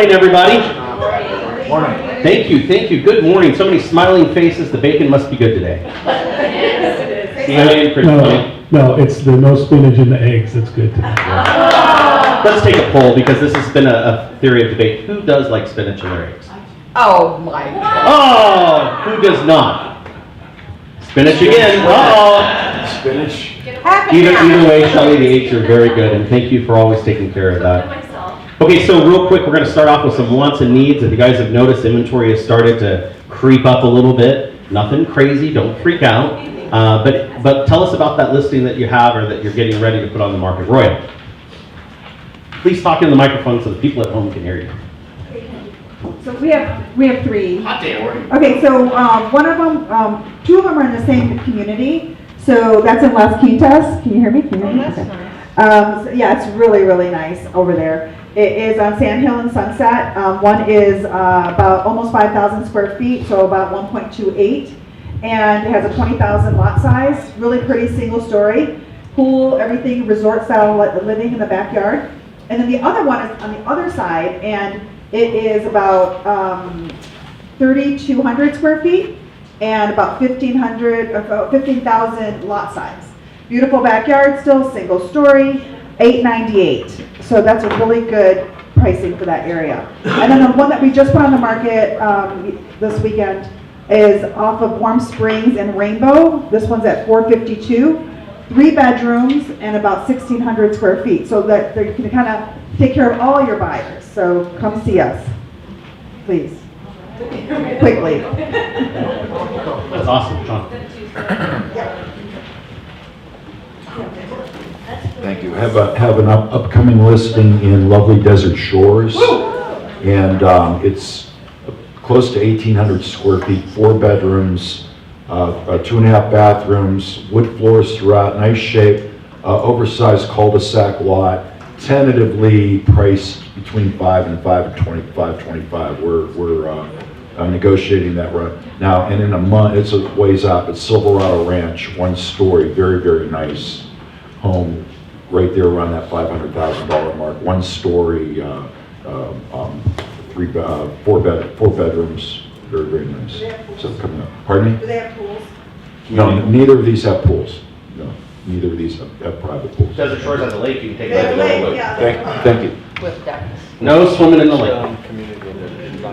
Morning, everybody. Morning. Thank you. Good morning. So many smiling faces. The bacon must be good today. No, it's the no spinach in the eggs that's good. Let's take a poll because this has been a theory of debate. Who does like spinach in their eggs? Oh my God. Oh, who does not? Spinach again. Uh-oh. Spinach. Either way, Shelley, the eggs are very good, and thank you for always taking care of that. Okay, so real quick, we're going to start off with some wants and needs. If you guys have noticed, inventory has started to creep up a little bit. Nothing crazy, don't freak out. But tell us about that listing that you have or that you're getting ready to put on the market. Roy, please talk in the microphone so the people at home can hear you. So we have three. Hot day, Roy. Okay, so one of them, two of them are in the same community. So that's in Las Quintas. Can you hear me? That's Okay. nice. So yeah, it's really, really nice over there. It is on Sand Hill and Sunset. One is about almost 5,000 square feet, so about 1.28. And it has a 20,000 lot size, really pretty single story. Pool, everything, resort style living in the backyard. And then the other one is on the other side, and it is about 3,200 square feet and about 15,000 lot size. Beautiful backyard still, single story, $898. So that's a really good pricing for that area. And then the one that we just put on the market this weekend is off of Warm Springs and Rainbow. This one's at $452, 3 bedrooms and about 1,600 square feet. So that you can kind of take care of all your buyers. So come see us, please, quickly. That's awesome, John. Thank you. Have an upcoming listing in lovely Desert Shores. And it's close to 1,800 square feet, 4 bedrooms, 2.5 bathrooms, wood floors throughout, nice shape, oversized cul-de-sac lot, tentatively priced between 5 and 525. We're negotiating that right now, and in a month, it's a ways out, but Silverado Ranch, 1 story, very, very nice home, right there around that $500,000 mark, 1 story, 4 bedrooms, very, very nice. So coming up. Pardon me? Do they have pools? No, neither of these have pools. No, neither of these have private pools. Desert Shores has a lake, you can take They have a that. lake, yeah. Thank you. With ducks. No swimming in the lake.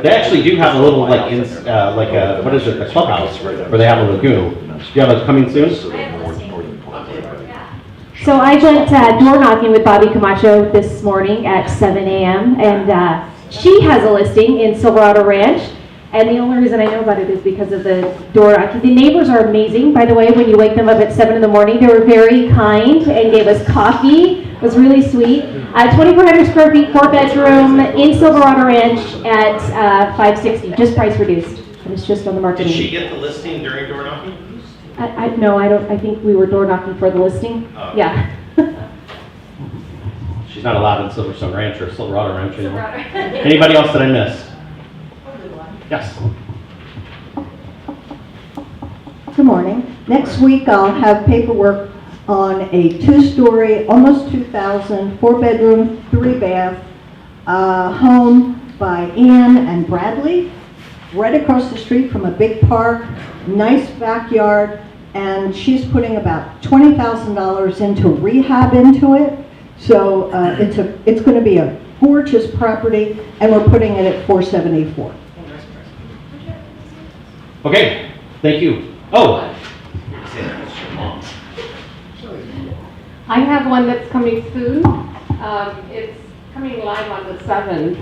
They actually do have a little what is it, a clubhouse where they have a lagoon. Do you have a coming soon? So I went door knocking with Bobby Camacho this morning at 7 a.m. and she has a listing in Silverado Ranch. And the only reason I know about it is because of the door knocking. The neighbors are amazing, by the way. When you wake them up at 7 in the morning, they were very kind and gave us coffee. It was really sweet. 2,400 square feet, 4 bedroom in Silverado Ranch at $560, just price reduced. And it's just on the market. Did she get the listing during door knocking? No, I don't. I think we were door knocking for the listing. Oh. Yeah. She's not allowed in Silverstone Ranch or Silverado Ranch anymore. Anybody else that I missed? Yes. Good morning. Next week I'll have paperwork on a 2-story, almost 2,000, 4-bedroom, 3-bath home by Ann and Bradley, right across the street from a big park, nice backyard, and she's putting about $20,000 into rehab into it. So it's going to be a gorgeous property, and we're putting it at $474. Okay, thank you. Oh. I have one that's coming soon. It's coming live on the 7th.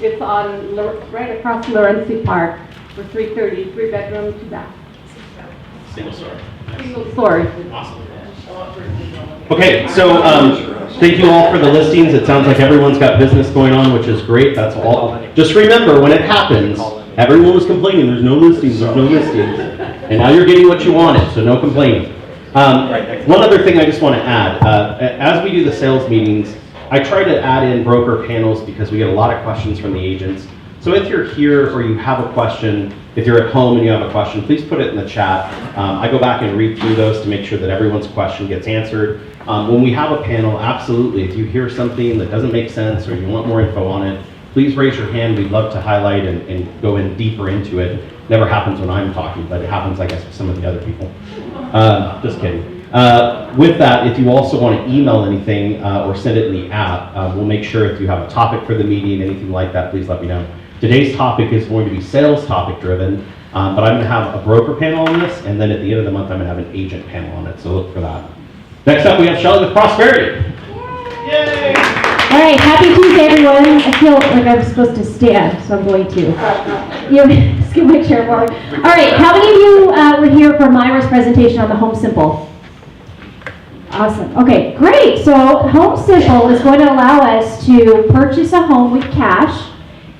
It's on right across Lorenzi Park for $330, 3 bedroom, 2 bath. Single story. Single story. Awesome. Okay, so thank you all for the listings. It sounds like everyone's got business going on, which is great. That's all. Just remember, when it happens, everyone was complaining, there's no listings. And now you're getting what you wanted, so no complaining. One other thing I just want to add. As we do the sales meetings, I try to add in broker panels because we get a lot of questions from the agents. So if you're here or you have a question, if you're at home and you have a question, please put it in the chat. I go back and read through those to make sure that everyone's question gets answered. When we have a panel, absolutely, if you hear something that doesn't make sense or you want more info on it, please raise your hand. We'd love to highlight and go in deeper into it. Never happens when I'm talking, but it happens, I guess, with some of the other people. Just kidding. With that, if you also want to email anything or send it in the app, we'll make sure if you have a topic for the meeting, anything like that, please let me know. Today's topic is going to be sales topic driven, but I'm going to have a broker panel on this, and then at the end of the month, I'm going to have an agent panel on it, so look for that. Next up, we have Shelly with Prosperity. Yay! All right, happy Tuesday, everyone. I feel like I'm supposed to stand, so I'm going to. Skip my chair forward. All right, how many of you were here for Myra's presentation on the Home Simple? Awesome. Okay, great. So Home Simple is going to allow us to purchase a home with cash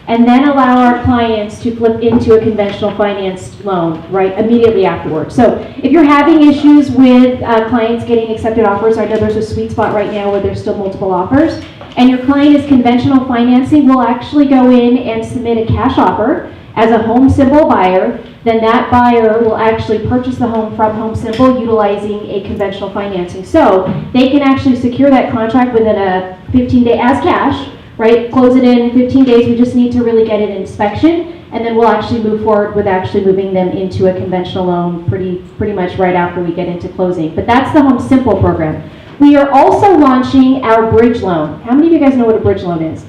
and then allow our clients to flip into a conventional financed loan right immediately afterwards. So if you're having issues with clients getting accepted offers, I know there's a sweet spot right now where there's still multiple offers, and your client is conventional financing, we'll actually go in and submit a cash offer as a Home Simple buyer. Then that buyer will actually purchase the home from Home Simple utilizing a conventional financing. So they can actually secure that contract within a 15-day as cash, right? Close it in 15 days. We just need to really get an inspection, and then we'll actually move forward with actually moving them into a conventional loan pretty much right after we get into closing. But that's the Home Simple program. We are also launching our bridge loan. How many of you guys know what a bridge loan is?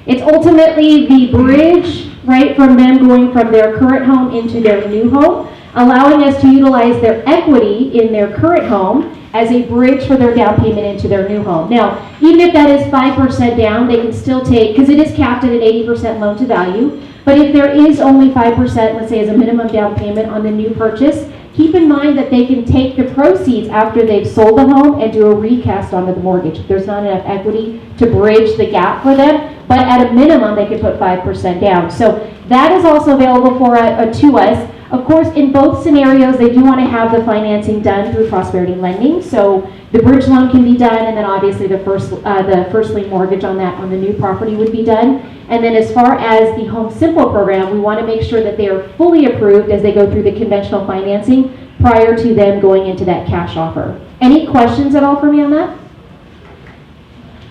It's ultimately the bridge, right, from them going from their current home into their new home, allowing us to utilize their equity in their current home as a bridge for their down payment into their new home. Now, even if that is 5% down, they can still take, because it is capped at an 80% loan to value, but if there is only 5%, let's say as a minimum down payment on the new purchase, keep in mind that they can take the proceeds after they've sold the home and do a recast onto the mortgage if there's not enough equity to bridge the gap for them. But at a minimum, they could put 5% down. So that is also available to us. Of course, in both scenarios, they do want to have the financing done through Prosperity Lending. So the bridge loan can be done, and then obviously the first lien mortgage on the new property would be done. And then as far as the Home Simple program, we want to make sure that they are fully approved as they go through the conventional financing prior to them going into that cash offer. Any questions at all for me on that?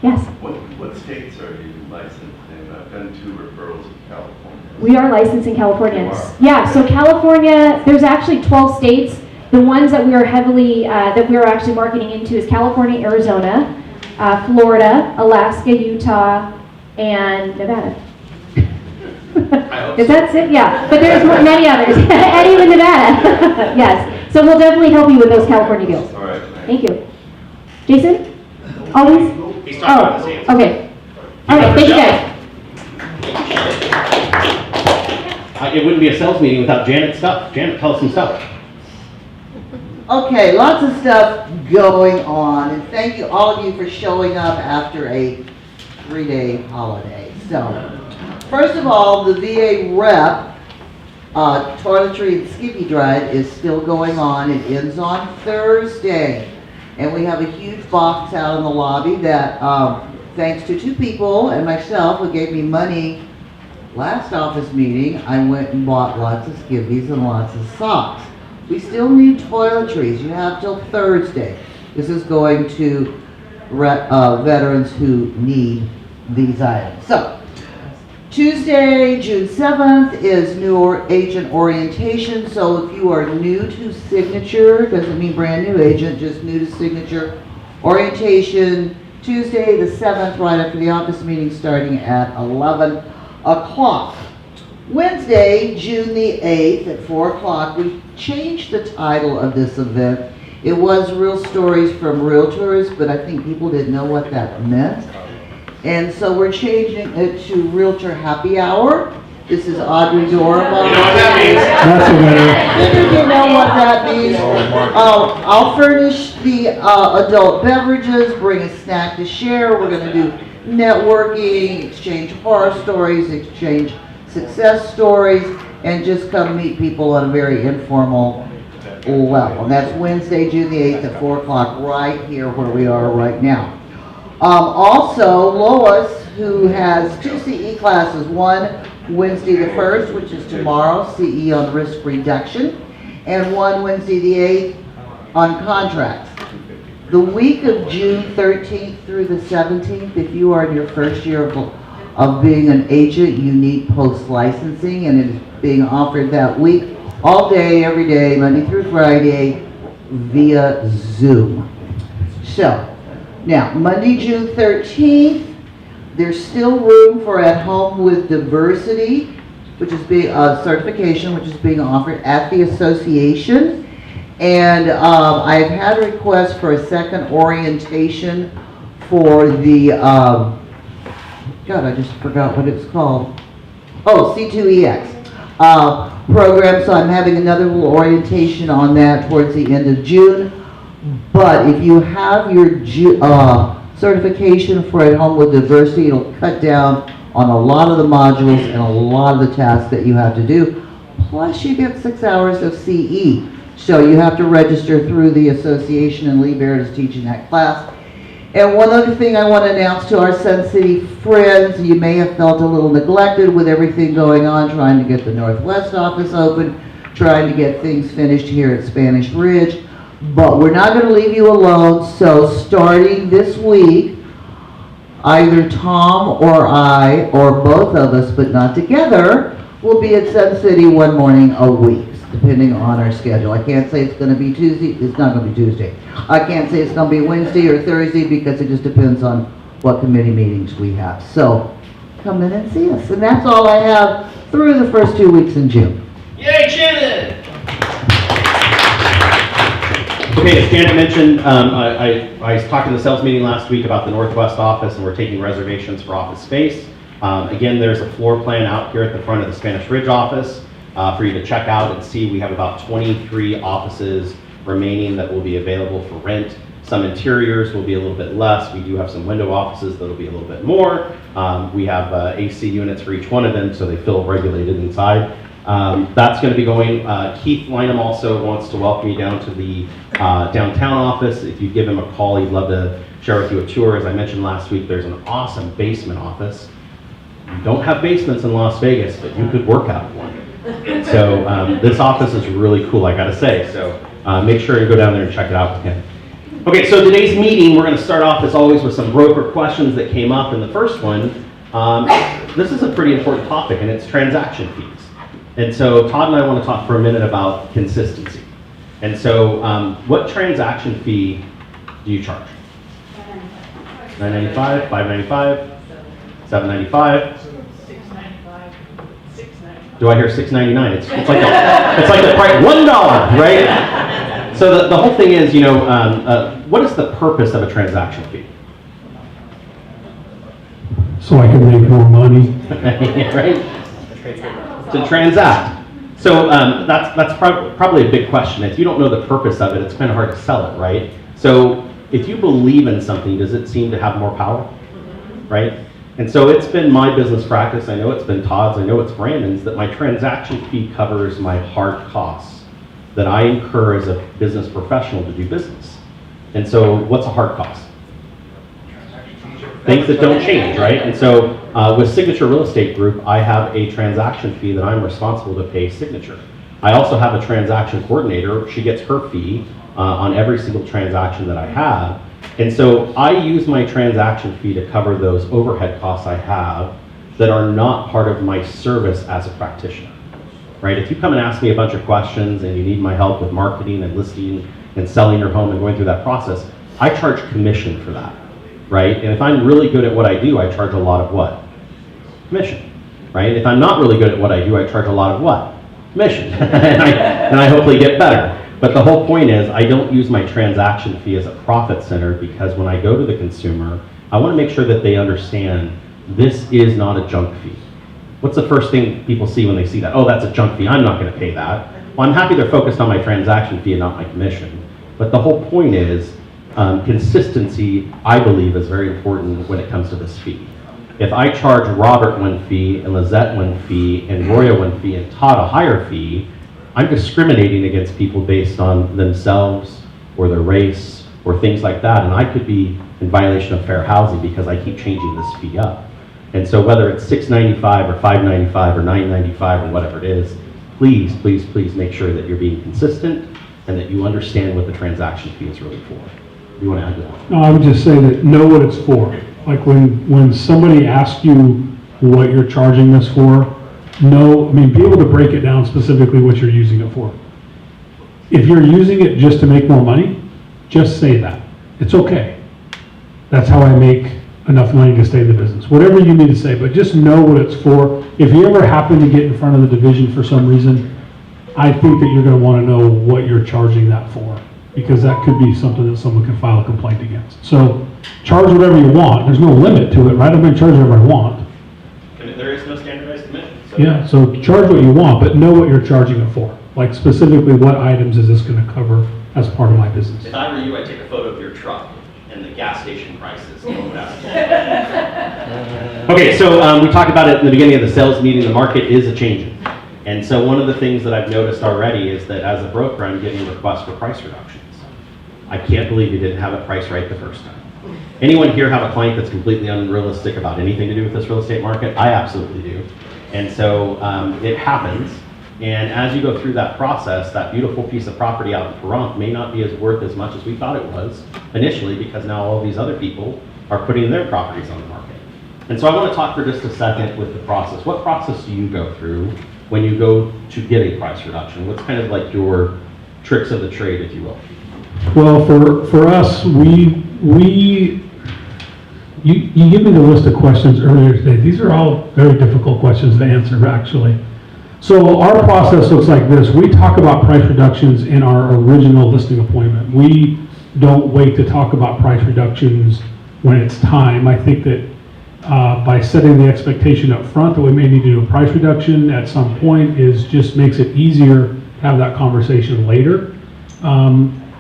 Yes? What states are you licensed in? I've done 2 referrals in California. We are licensed in California. You are? Yeah, so California, there's actually 12 states. The ones that we are actually marketing into is California, Arizona, Florida, Alaska, Utah, and Nevada. Is that it? Yeah, but there's many others, and even Nevada. Yes, so we'll definitely help you with those California deals. All right. Thank you. Jason? Always? He's talking about his answer. Okay. All right, thank you guys. It wouldn't be a sales meeting without Janet's stuff. Janet, tell us some stuff. Okay, lots of stuff going on, and thank you, all of you, for showing up after a 3-day holiday. So, first of all, the VA rep toiletry and skippy drive is still going on. It ends on Thursday, and we have a huge box out in the lobby that, thanks to 2 people and myself who gave me money last office meeting, I went and bought lots of skivvies and lots of socks. We still need toiletries. You have till Thursday. This is going to veterans who need these items. So, Tuesday, June 7th is new agent orientation. So if you are new to Signature, doesn't mean brand new agent, just new to Signature orientation, Tuesday the 7th, right after the office meeting, starting at 11 o'clock. Wednesday, June the 8th at 4 o'clock, we changed the title of this event. It was Real Stories from Realtors, but I think people didn't know what that meant. And so we're changing it to Realtor Happy Hour. This is Audrey Dorma. You know what that means? That's a winner. If you know what that means, I'll furnish the adult beverages, bring a snack to share. We're going to do networking, exchange horror stories, exchange success stories, and just come meet people on a very informal level. And that's Wednesday, June the 8th at 4 o'clock, right here where we are right now. Also, Lois, who has 2 CE classes, one Wednesday the 1st, which is tomorrow, CE on risk reduction, and one Wednesday the 8th on contracts. The week of June 13th through the 17th, if you are in your first year of of being an agent. You need post-licensing, and it is being offered that week, all day, every day, Monday through Friday, via Zoom. So, now, Monday, June 13th, there's still room for At Home with Diversity, which is being, certification, which is being offered at the association. And I've had requests for a second orientation for the, God, I just forgot what it's called. Oh, C2EX program, so I'm having another little orientation on that towards the end of June. But if you have your certification for At Home with Diversity, it'll cut down on a lot of the modules and a lot of the tasks that you have to do. Plus, you get 6 hours of CE. So you have to register through the association, and Lee Barrett is teaching that class. And one other thing I want to announce to our Sun City friends, you may have felt a little neglected with everything going on, trying to get the Northwest office open, trying to get things finished here at Spanish Ridge. But we're not going to leave you alone, so starting this week, either Tom or I, or both of us, but not together, will be at Sun City one morning a week, depending on our schedule. I can't say it's going to be Tuesday. It's not going to be Tuesday. I can't say it's going to be Wednesday or Thursday because it just depends on what committee meetings we have. So come in and see us. And that's all I have through the first 2 weeks in June. Yay, Shannon! Okay, as Janet mentioned, I was talking to the sales meeting last week about the Northwest office, and we're taking reservations for office space. Again, there's a floor plan out here at the front of the Spanish Ridge office for you to check out and see. We have about 23 offices remaining that will be available for rent. Some interiors will be a little bit less. We do have some window offices that will be a little bit more. We have AC units for each one of them, so they feel regulated inside. That's going to be going. Keith Lynham also wants to welcome you down to the downtown office. If you give him a call, he'd love to share with you a tour. As I mentioned last week, there's an awesome basement office. You don't have basements in Las Vegas, but you could work out of one. So this office is really cool, I gotta say. So make sure you go down there and check it out with him. Okay, so today's meeting, we're going to start off as always with some broker questions that came up. And the first one, this is a pretty important topic, and it's transaction fees. And so Todd and I want to talk for a minute about consistency. And so what transaction fee do you charge? $9.95, $5.95, $7.95. Do I hear $6.99? It's like the price, $1, right? So the whole thing is, you know, what is the purpose of a transaction fee? So I can make more money. Right? To transact. So that's probably a big question. If you don't know the purpose of it, it's kind of hard to sell it, right? So if you believe in something, does it seem to have more power, right? And so it's been my business practice, I know it's been Todd's, I know it's Brandon's, that my transaction fee covers my hard costs that I incur as a business professional to do business. And so what's a hard cost? Things that don't change, right? And so with Signature Real Estate Group, I have a transaction fee that I'm responsible to pay Signature. I also have a transaction coordinator. She gets her fee on every single transaction that I have. And so I use my transaction fee to cover those overhead costs I have that are not part of my service as a practitioner, right? If you come and ask me a bunch of questions and you need my help with marketing and listing and selling your home and going through that process, I charge commission for that. Right? And if I'm really good at what I do, I charge a lot of what? Commission. Right? If I'm not really good at what I do, I charge a lot of what? Commission. and I hopefully get better. But the whole point is, I don't use my transaction fee as a profit center, because when I go to the consumer, I want to make sure that they understand this is not a junk fee. What's the first thing people see when they see that? Oh, that's a junk fee. I'm not going to pay that. Well, I'm happy they're focused on my transaction fee and not my commission. But the whole point is, consistency, I believe, is very important when it comes to this fee. If I charge Robert one fee, and Lizette one fee, and Roya one fee, and Todd a higher fee, I'm discriminating against people based on themselves, or their race, or things like that, and I could be in violation of fair housing because I keep changing this fee up. And so whether it's $6.95 or $5.95 or $9.95 or whatever it is, please, please, please make sure that you're being consistent and that you understand what the transaction fee is really for. You want to add to that? No, I would just say that know what it's for. Like when somebody asks you what you're charging this for. Know, I mean, be able to break it down specifically what you're using it for. If you're using it just to make more money, just say that. It's okay. That's how I make enough money to stay in the business. Whatever you need to say, but just know what it's for. If you ever happen to get in front of the division for some reason, I think that you're going to want to know what you're charging that for, because that could be something that someone can file a complaint against. So charge whatever you want. There's no limit to it, right? I'm going to charge whatever I want. There is no standardized commission. So Yeah, so charge what you want, but know what you're charging it for. Like specifically, what items is this going to cover as part of my business? If I were you, I'd take a photo of your truck and the gas station prices. Okay, so we talked about it in the beginning of the sales meeting. The market is a-changing. And so one of the things that I've noticed already is that as a broker, I'm getting requests for price reductions. I can't believe you didn't have it priced right the first time. Anyone here have a client that's completely unrealistic about anything to do with this real estate market? I absolutely do. And so it happens. And as you go through that process, that beautiful piece of property out in Pahrump may not be as worth as much as we thought it was initially, because now all these other people are putting their properties on the market. And so I want to talk for just a second with the process. What process do you go through when you go to get a price reduction? What's kind of like your tricks of the trade, if you will? Well, for us, you give me the list of questions earlier today. These are all very difficult questions to answer, actually. So our process looks like this. We talk about price reductions in our original listing appointment. We don't wait to talk about price reductions when it's time. I think that by setting the expectation up front that we may need to do a price reduction at some point just makes it easier to have that conversation later.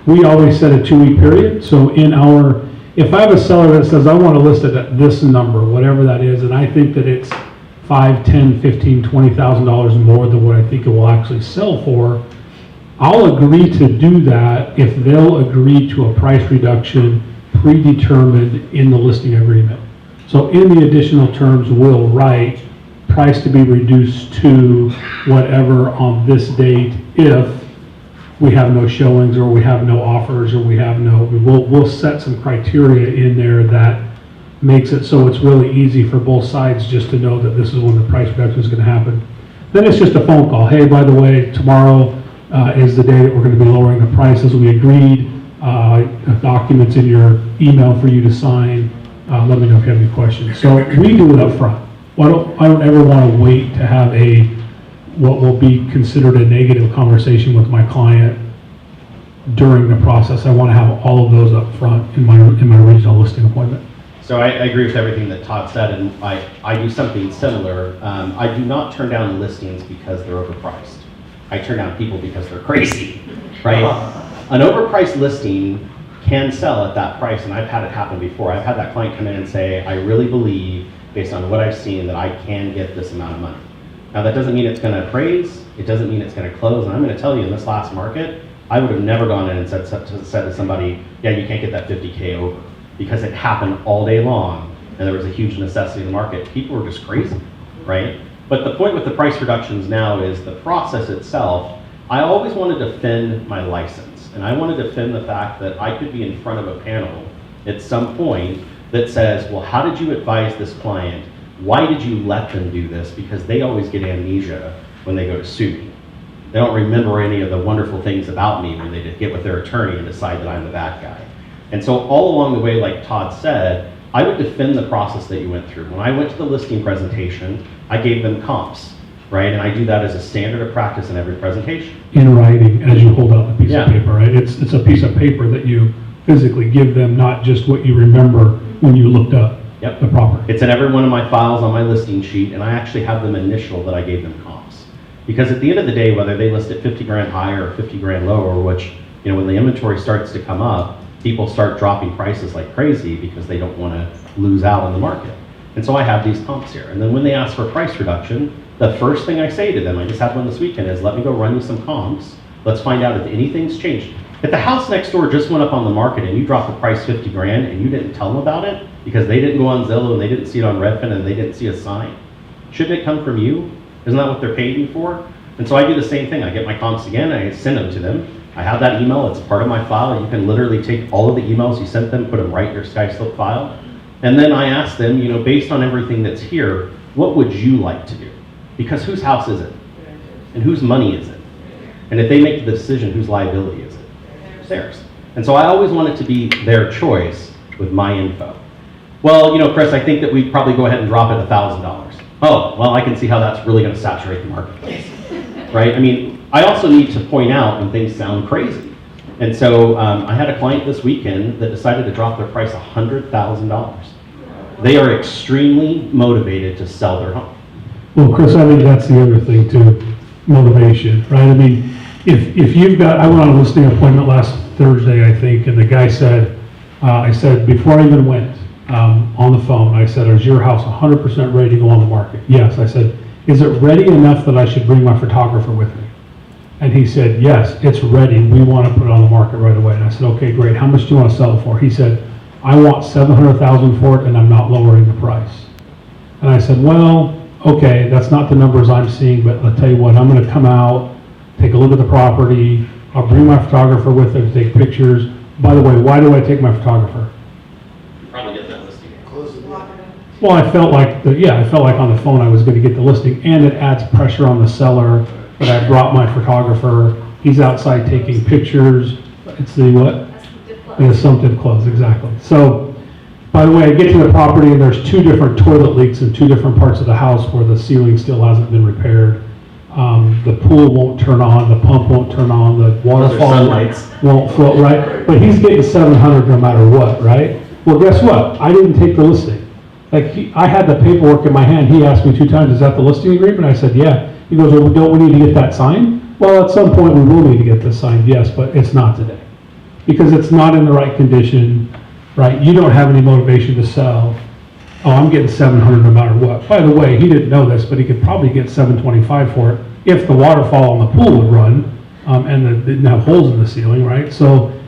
We always set a 2-week period. So if I have a seller that says, I want to list it at this number, whatever that is, and I think that it's $5,000, $10,000, $15,000, $20,000 more than what I think it will actually sell for, I'll agree to do that if they'll agree to a price reduction predetermined in the listing agreement. So in the additional terms, we'll write price to be reduced to whatever on this date if we have no showings or we have no offers or we'll set some criteria in there that makes it so it's really easy for both sides just to know that this is when the price reduction is going to happen. Then it's just a phone call. Hey, by the way, tomorrow is the day that we're going to be lowering the prices. We agreed. Documents in your email for you to sign. Let me know if you have any questions. So we do it up front. I don't ever want to wait to have what will be considered a negative conversation with my client during the process. I want to have all of those up front in my original listing appointment. So I agree with everything that Todd said, and I do something similar. I do not turn down listings because they're overpriced. I turn down people because they're crazy, right? An overpriced listing can sell at that price, and I've had it happen before. I've had that client come in and say, I really believe, based on what I've seen, that I can get this amount of money. Now, that doesn't mean it's going to appraise. It doesn't mean it's going to close. And I'm going to tell you, in this last market, I would have never gone in and said to somebody, yeah, you can't get that 50K over. Because it happened all day long, and there was a huge necessity in the market. People were just crazy, right? But the point with the price reductions now is the process itself. I always wanted to defend my license, and I wanted to defend the fact that I could be in front of a panel at some point that says, well, how did you advise this client? Why did you let them do this? Because they always get amnesia when they go to sue me. They don't remember any of the wonderful things about me when they get with their attorney and decide that I'm the bad guy. And so all along the way, like Todd said, I would defend the process that you went through. When I went to the listing presentation, I gave them comps, right? And I do that as a standard of practice in every presentation. In writing, as you hold out the piece of paper, right? It's a piece of paper that you physically give them, not just what you remember when you looked up the property. It's in every one of my files on my listing sheet, and I actually have them initial that I gave them comps. Because at the end of the day, whether they list it 50 grand higher or 50 grand lower, which, when the inventory starts to come up, people start dropping prices like crazy because they don't want to lose out on the market. And so I have these comps here. And then when they ask for price reduction, the first thing I say to them, I just had one this weekend, is let me go run you some comps. Let's find out if anything's changed. If the house next door just went up on the market and you dropped the price 50 grand and you didn't tell them about it because they didn't go on Zillow and they didn't see it on Redfin and they didn't see a sign, shouldn't it come from you? Isn't that what they're paying you for? And so I do the same thing. I get my comps again, I send them to them. I have that email, it's part of my file. You can literally take all of the emails you sent them, put them right in your SkySlope file. And then I ask them, based on everything that's here, what would you like to do? Because whose house is it? And whose money is it? And if they make the decision, whose liability is it? Theirs. And so I always want it to be their choice with my info. Well, you know, Chris, I think that we'd probably go ahead and drop it $1,000. Oh, well, I can see how that's really going to saturate the marketplace, right? I mean, I also need to point out when things sound crazy. And so I had a client this weekend that decided to drop their price $100,000. They are extremely motivated to sell their home. Well, Chris, I think that's the other thing too, motivation, right? I mean, if you've got, I went on a listing appointment last Thursday, I think, and the guy said, I said, before I even went on the phone, I said, is your house 100% ready to go on the market? Yes. I said, is it ready enough that I should bring my photographer with me? And he said, yes, it's ready. We want to put it on the market right away. And I said, okay, great. How much do you want to sell it for? He said, I want $700,000 for it, and I'm not lowering the price. And I said, well, okay, that's not the numbers I'm seeing, but I'll tell you what, I'm going to come out, take a look at the property. I'll bring my photographer with him to take pictures. By the way, why do I take my photographer? You probably get that listing. Well, I felt like on the phone I was going to get the listing, and it adds pressure on the seller that I brought my photographer. He's outside taking pictures. It's the what? The assumptive close, exactly. So, by the way, I get to the property and there's 2 different toilet leaks in 2 different parts of the house where the ceiling still hasn't been repaired. The pool won't turn on, the pump won't turn on, the waterfall won't float, right? But he's getting 700 no matter what, right? Well, guess what? I didn't take the listing. Like, I had the paperwork in my hand. He asked me 2 times, is that the listing agreement? I said, yeah. He goes, well, don't we need to get that signed? Well, at some point we will need to get this signed, yes, but it's not today. Because it's not in the right condition, right? You don't have any motivation to sell. Oh, I'm getting 700 no matter what. By the way, he didn't know this, but he could probably get 725 for it if the waterfall on the pool would run and it didn't have holes in the ceiling, right? So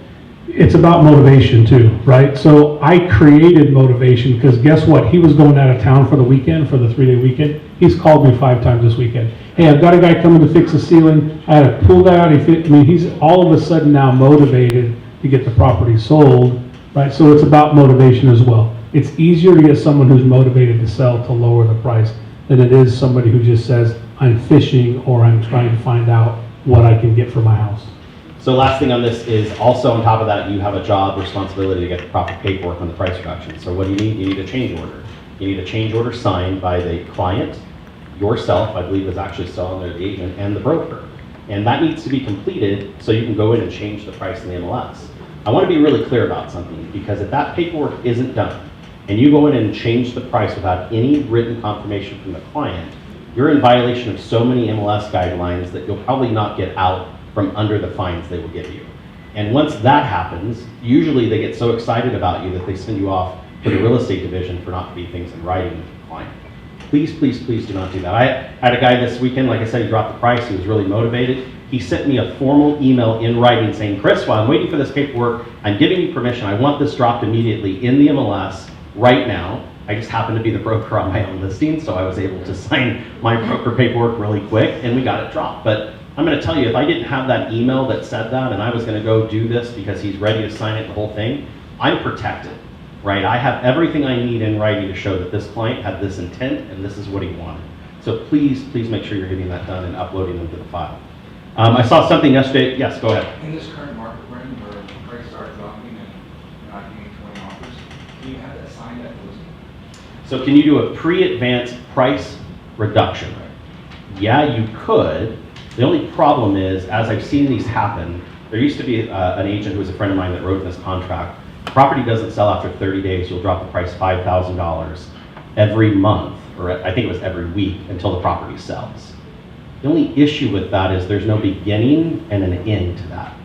it's about motivation too, right? So I created motivation because guess what? He was going out of town for the weekend, for the 3-day weekend. He's called me 5 times this weekend. Hey, I've got a guy coming to fix the ceiling. I had a pool guy out. He's all of a sudden now motivated to get the property sold, right? So it's about motivation as well. It's easier to get someone who's motivated to sell to lower the price than it is somebody who just says, I'm fishing or I'm trying to find out what I can get for my house. So last thing on this is also on top of that, you have a job responsibility to get the proper paperwork on the price reduction. So what do you need? You need a change order. You need a change order signed by the client, yourself, I believe is actually still on there, the agent, and the broker. And that needs to be completed so you can go in and change the price in the MLS. I want to be really clear about something, because if that paperwork isn't done, and you go in and change the price without any written confirmation from the client, you're in violation of so many MLS guidelines that you'll probably not get out from under the fines they will give you. And once that happens, usually they get so excited about you that they send you off to the real estate division for not to be things in writing with the client. Please, please, please do not do that. I had a guy this weekend, like I said, he dropped the price, he was really motivated. He sent me a formal email in writing saying, Chris, while I'm waiting for this paperwork, I'm giving you permission, I want this dropped immediately in the MLS right now. I just happened to be the broker on my own listing, so I was able to sign my broker paperwork really quick, and we got it dropped. But I'm going to tell you, if I didn't have that email that said that, and I was going to go do this because he's ready to sign it, the whole thing, I'm protected, right? I have everything I need in writing to show that this client had this intent and this is what he wanted. So please, please make sure you're getting that done and uploading them to the file. I saw something yesterday. Yes, go ahead. In this current market we're in, where prices are dropping and not getting 20 offers, do you have that signed at listing? So can you do a pre-advance price reduction? Yeah, you could. The only problem is, as I've seen these happen, there used to be an agent who was a friend of mine that wrote this contract. The property doesn't sell after 30 days, you'll drop the price $5,000 every month, or I think it was every week, until the property sells. The only issue with that is there's no beginning and an end to that,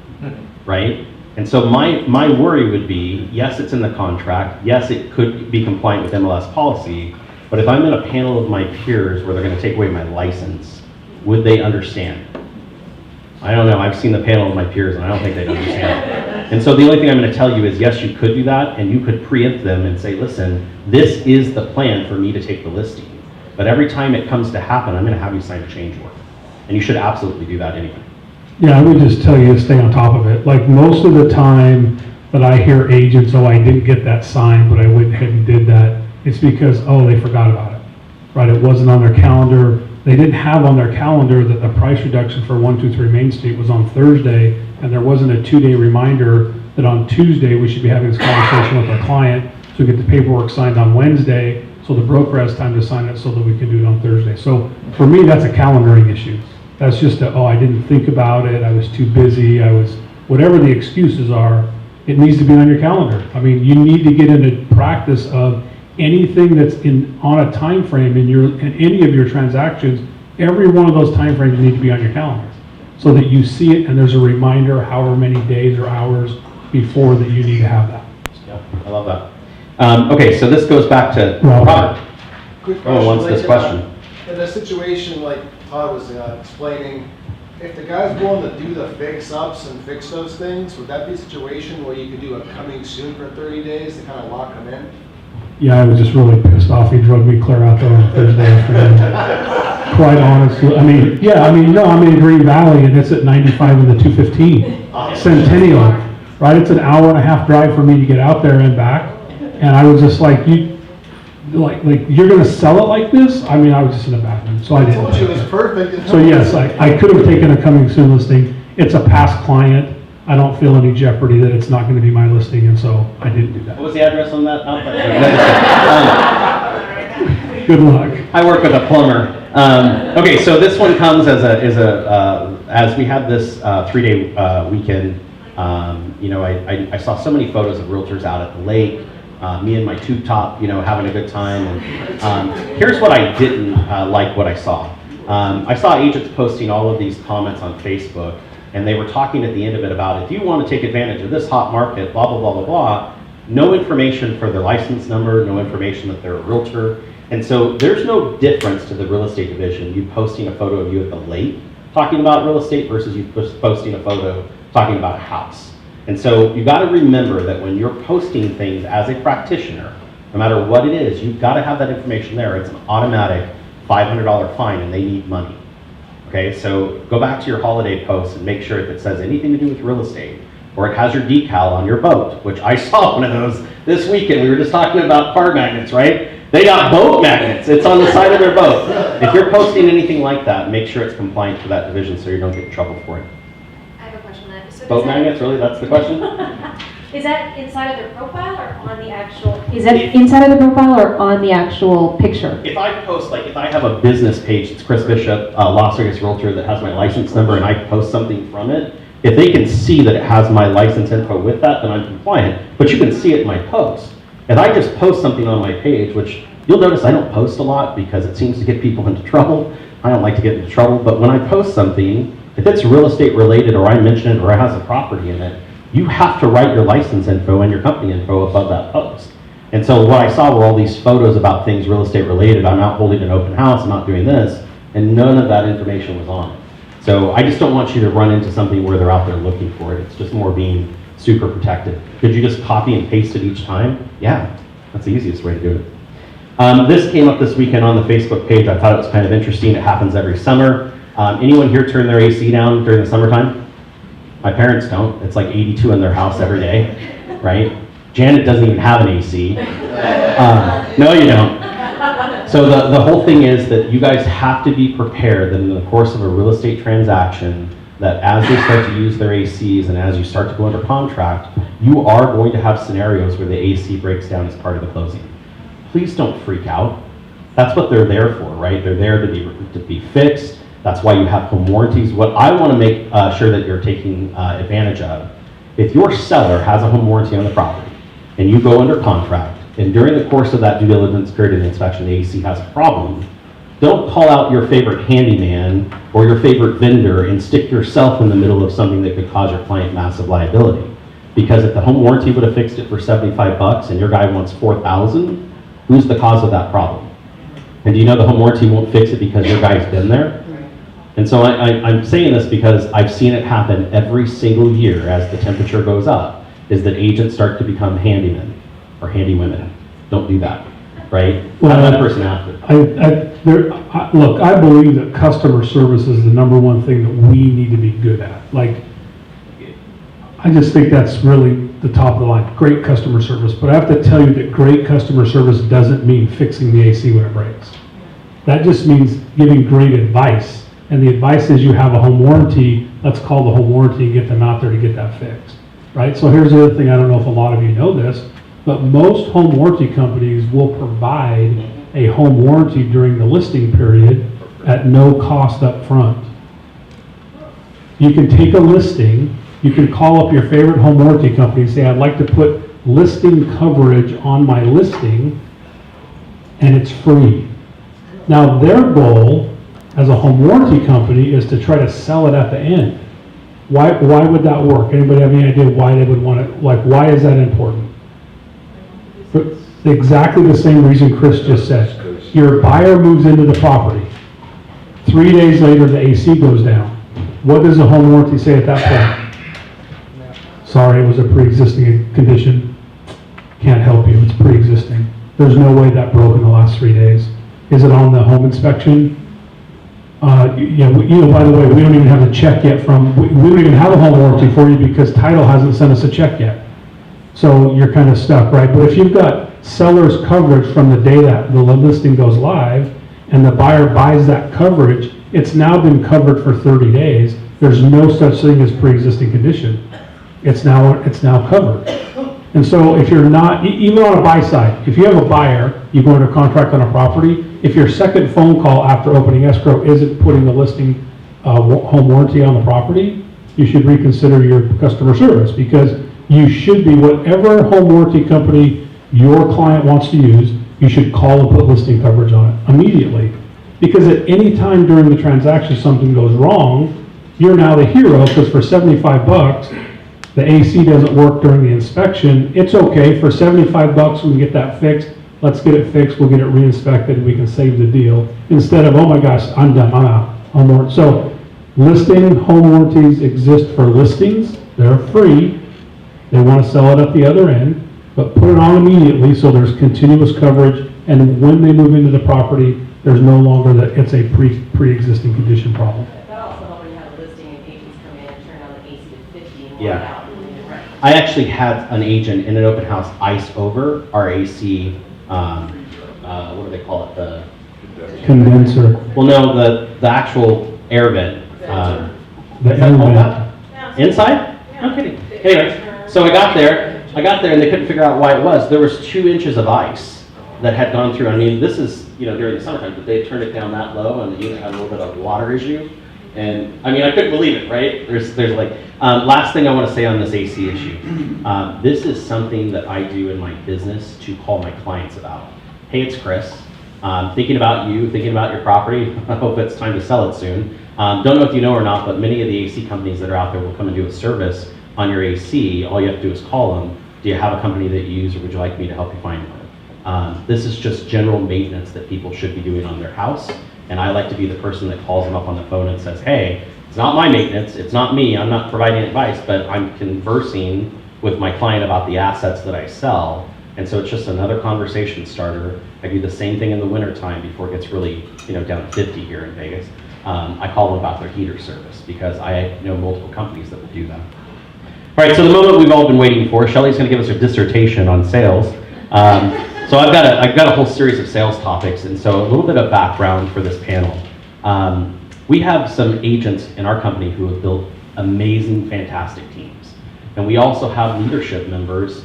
right? And so my worry would be, yes, it's in the contract, yes, it could be compliant with MLS policy, but if I'm in a panel of my peers where they're going to take away my license, would they understand? I don't know. I've seen the panel of my peers and I don't think they'd understand. And so the only thing I'm going to tell you is, yes, you could do that, and you could preempt them and say, listen, this is the plan for me to take the listing. But every time it comes to happen, I'm going to have you sign a change order. And you should absolutely do that anyway. Yeah, I would just tell you to stay on top of it. Like most of the time that I hear agents, oh, I didn't get that signed, but I went ahead and did that, it's because, oh, they forgot about it. right? It wasn't on their calendar. They didn't have on their calendar that the price reduction for 123 Main Street was on Thursday, and there wasn't a 2-day reminder that on Tuesday we should be having this conversation with our client to get the paperwork signed on Wednesday, so the broker has time to sign it so that we can do it on Thursday. So for me, that's a calendaring issue. That's just a, oh, I didn't think about it, I was too busy, I was, whatever the excuses are, it needs to be on your calendar. I mean, you need to get into practice of anything that's on a time frame in any of your transactions. Every one of those time frames need to be on your calendar so that you see it and there's a reminder however many days or hours before that you need to have that. Yeah, I love that. Okay, so this goes back to Robert. Quick Oh, wants this question. In a situation like Todd was explaining, if the guy's willing to do the fix-ups and fix those things, would that be a situation where you could do a coming soon for 30 days to kind of lock them in? Yeah, I was just really pissed off. He drug me clear out there on Thursday afternoon. Quite honestly, I mean, yeah, I mean, no, I'm in Green Valley and it's at 95 in the 215 Centennial, right? It's an hour and a half drive for me to get out there and back. And I was just like, like you're gonna sell it like this? I mean, I was just in a bad mood, so I didn't. I told you it was perfect. So yes, I could have taken a coming soon listing. It's a past client. I don't feel any jeopardy that it's not gonna be my listing, and so I didn't do that. What was the address on that? Good luck. I work with a plumber. Okay, so this one comes as we had this 3-day weekend. You know, I saw so many photos of realtors out at the lake. Me and my tube top, you know, having a good time. And here's what I didn't like what I saw. I saw agents posting all of these comments on Facebook, and they were talking at the end of it about, if you want to take advantage of this hot market, blah, blah, blah, blah, blah, no information for their license number, no information that they're a realtor. And so there's no difference to the real estate division, you posting a photo of you at the lake talking about real estate versus you posting a photo talking about a house. And so you got to remember that when you're posting things as a practitioner, no matter what it is, you've got to have that information there. It's an automatic $500 fine and they need money. Okay, so go back to your holiday post and make sure if it says anything to do with real estate, or it has your decal on your boat, which I saw one of those this weekend. We were just talking about car magnets, right? They got boat magnets. It's on the side of their boat. If you're posting anything like that, make sure it's compliant for that division so you don't get in trouble for it. I have a question on that. So Boat magnets, really? That's the question? Is that inside of their profile or on the actual? Is that inside of the profile or on the actual picture? If I post, like if I have a business page, it's Chris Bishop, Las Vegas Realtor, that has my license number, and I post something from it, if they can see that it has my license info with that, then I'm compliant. But you can see it in my post. If I just post something on my page, which you'll notice I don't post a lot because it seems to get people into trouble. I don't like to get into trouble, but when I post something, if it's real estate related or I mention it or it has a property in it, you have to write your license info and your company info above that post. And so what I saw were all these photos about things real estate related. I'm not holding an open house, I'm not doing this, and none of that information was on it. So I just don't want you to run into something where they're out there looking for it. It's just more being super protective. Could you just copy and paste it each time? Yeah, that's the easiest way to do it. This came up this weekend on the Facebook page. I thought it was kind of interesting. It happens every summer. Anyone here turn their AC down during the summertime? My parents don't. It's like 82 in their house every day, right? Janet doesn't even have an AC. No, you don't. So the whole thing is that you guys have to be prepared that in the course of a real estate transaction, that as they start to use their ACs and as you start to go under contract, you are going to have scenarios where the AC breaks down as part of the closing. Please don't freak out. That's what they're there for, right? They're there to be fixed. That's why you have home warranties. What I want to make sure that you're taking advantage of, if your seller has a home warranty on the property and you go under contract, and during the course of that due diligence period and inspection, the AC has a problem, don't call out your favorite handyman or your favorite vendor and stick yourself in the middle of something that could cause your client massive liability. Because if the home warranty would have fixed it for $75 and your guy wants $4,000, who's the cause of that problem? And do you know the home warranty won't fix it because your guy's been there? And so I'm saying this because I've seen it happen every single year as the temperature goes up, is that agents start to become handymen or handy women. Don't do that, right? Well, Have that person after. Look, I believe that customer service is the number one thing that we need to be good at. Like, I just think that's really the top of the line, great customer service. But I have to tell you that great customer service doesn't mean fixing the AC when it breaks. That just means giving great advice. And the advice is you have a home warranty, let's call the home warranty and get them out there to get that fixed, right? So here's the other thing, I don't know if a lot of you know this, but most home warranty companies will provide a home warranty during the listing period at no cost up front. You can take a listing, you can call up your favorite home warranty company and say, I'd like to put listing coverage on my listing, and it's free. Now, their goal as a home warranty company is to try to sell it at the end. Why would that work? Anybody have any idea why they would want it? Like, why is that important? For exactly the same reason Chris just said. Your buyer moves into the property. 3 days later, the AC goes down. What does the home warranty say at that point? Sorry, it was a pre-existing condition. Can't help you, it's pre-existing. There's no way that broke in the last 3 days. Is it on the home inspection? By the way, we don't even have a check yet we don't even have a home warranty for you because title hasn't sent us a check yet. So you're kind of stuck, right? But if you've got seller's coverage from the day that the listing goes live and the buyer buys that coverage, it's now been covered for 30 days. There's no such thing as pre-existing condition. It's now covered. And so if you're not, even on a buy side, if you have a buyer, you go under contract on a property, if your second phone call after opening escrow isn't putting the listing home warranty on the property, you should reconsider your customer service, because you should be, whatever home warranty company your client wants to use, you should call and put listing coverage on it immediately. Because at any time during the transaction something goes wrong, you're now the hero, because for 75 bucks, the AC doesn't work during the inspection. It's okay, for 75 bucks we can get that fixed. Let's get it fixed, we'll get it re-inspected, and we can save the deal. Instead of, oh my gosh, I'm done, I'm out. Home warranty. So listing home warranties exist for listings. They're free. They want to sell it at the other end, but put it on immediately so there's continuous coverage, and when they move into the property, there's no longer that it's a pre-existing condition problem. That also helps when you have a listing and agents come in and turn on the AC to 50 and Yeah. walk out. I actually had an agent in an open house ice over our AC, what do they call it? The Condenser. Well, no, the actual air vent. The Is that air called vent. that? Inside? No kidding. Anyway, so I got there and they couldn't figure out why it was. There was 2 inches of ice that had gone through. I mean, this is, during the summertime, but they turned it down that low and the unit had a little bit of water issue. And I mean, I couldn't believe it, right? There's like, last thing I want to say on this AC issue. This is something that I do in my business to call my clients about. Hey, it's Chris. Thinking about you, thinking about your property. I hope it's time to sell it soon. Don't know if you know or not, but many of the AC companies that are out there will come and do a service on your AC. All you have to do is call them. Do you have a company that you use, or would you like me to help you find one? This is just general maintenance that people should be doing on their house. And I like to be the person that calls them up on the phone and says, hey, it's not my maintenance, it's not me, I'm not providing advice, but I'm conversing with my client about the assets that I sell. And so it's just another conversation starter. I do the same thing in the wintertime before it gets really, down to 50 here in Vegas. I call them about their heater service because I know multiple companies that will do that. All right, so the moment we've all been waiting for, Shelly's gonna give us her dissertation on sales. So I've got a whole series of sales topics, and so a little bit of background for this panel. We have some agents in our company who have built amazing, fantastic teams. And we also have leadership members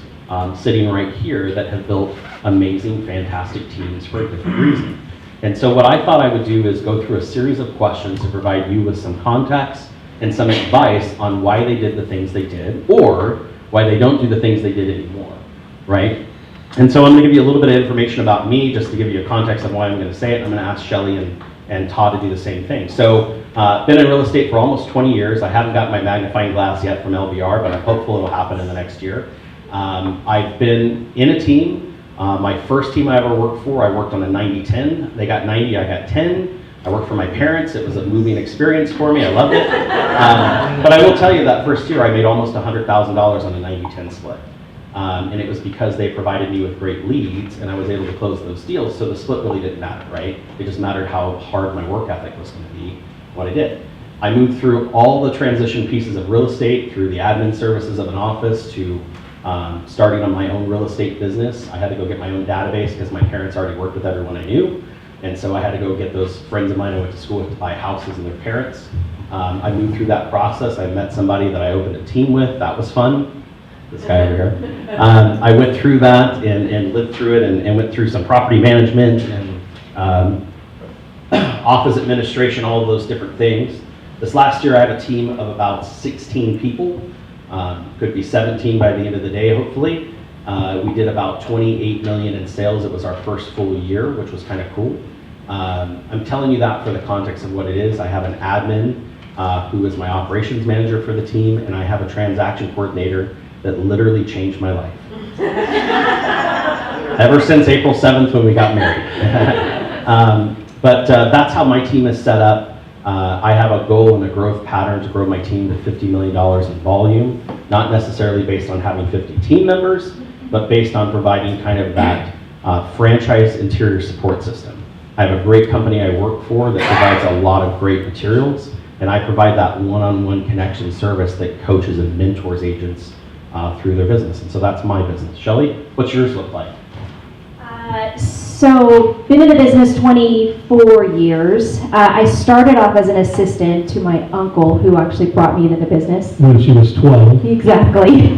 sitting right here that have built amazing, fantastic teams for a different reason. And so what I thought I would do is go through a series of questions to provide you with some context and some advice on why they did the things they did, or why they don't do the things they did anymore, right? And so I'm going to give you a little bit of information about me, just to give you a context of why I'm going to say it. I'm going to ask Shelly and Todd to do the same thing. So, been in real estate for almost 20 years. I haven't got my magnifying glass yet from LBR, but I'm hopeful it'll happen in the next year. I've been in a team. My first team I ever worked for, I worked on a 90-10. They got 90, I got 10. I worked for my parents. It was a moving experience for me. I loved it. But I will tell you that first year I made almost $100,000 on a 90-10 split. And it was because they provided me with great leads and I was able to close those deals, so the split really didn't matter, right? It just mattered how hard my work ethic was going to be, what I did. I moved through all the transition pieces of real estate, through the admin services of an office to starting on my own real estate business. I had to go get my own database because my parents already worked with everyone I knew. And so I had to go get those friends of mine I went to school with to buy houses and their parents. I moved through that process. I met somebody that I opened a team with. That was fun. This guy over here. I went through that and lived through it and went through some property management and office administration, all of those different things. This last year I had a team of about 16 people. Could be 17 by the end of the day, hopefully. We did about 28 million in sales. It was our first full year, which was kind of cool. I'm telling you that for the context of what it is. I have an admin who is my operations manager for the team, and I have a transaction coordinator that literally changed my life. Ever since April 7th when we got married. But that's how my team is set up. I have a goal and a growth pattern to grow my team to $50 million in volume, not necessarily based on having 50 team members, but based on providing kind of that franchise interior support system. I have a great company I work for that provides a lot of great materials, and I provide that one-on-one connection service that coaches and mentors agents through their business. And so that's my business. Shelly, what's yours look like? So, been in the business 24 years. I started off as an assistant to my uncle, who actually brought me into the business. When she was 12. Exactly.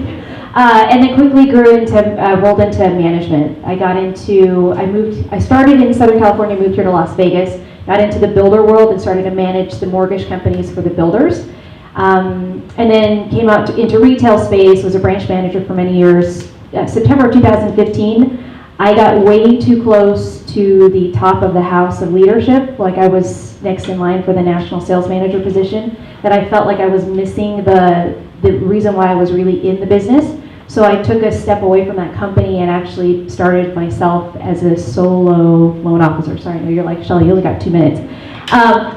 And then quickly grew into, rolled into management. I started in Southern California, moved here to Las Vegas, got into the builder world and started to manage the mortgage companies for the builders. And then came out into retail space, was a branch manager for many years. September of 2015, I got way too close to the top of the house of leadership, like I was next in line for the national sales manager position, that I felt like I was missing the reason why I was really in the business. So I took a step away from that company and actually started myself as a solo loan officer. Sorry, I know you're like, Shelly, you only got 2 minutes.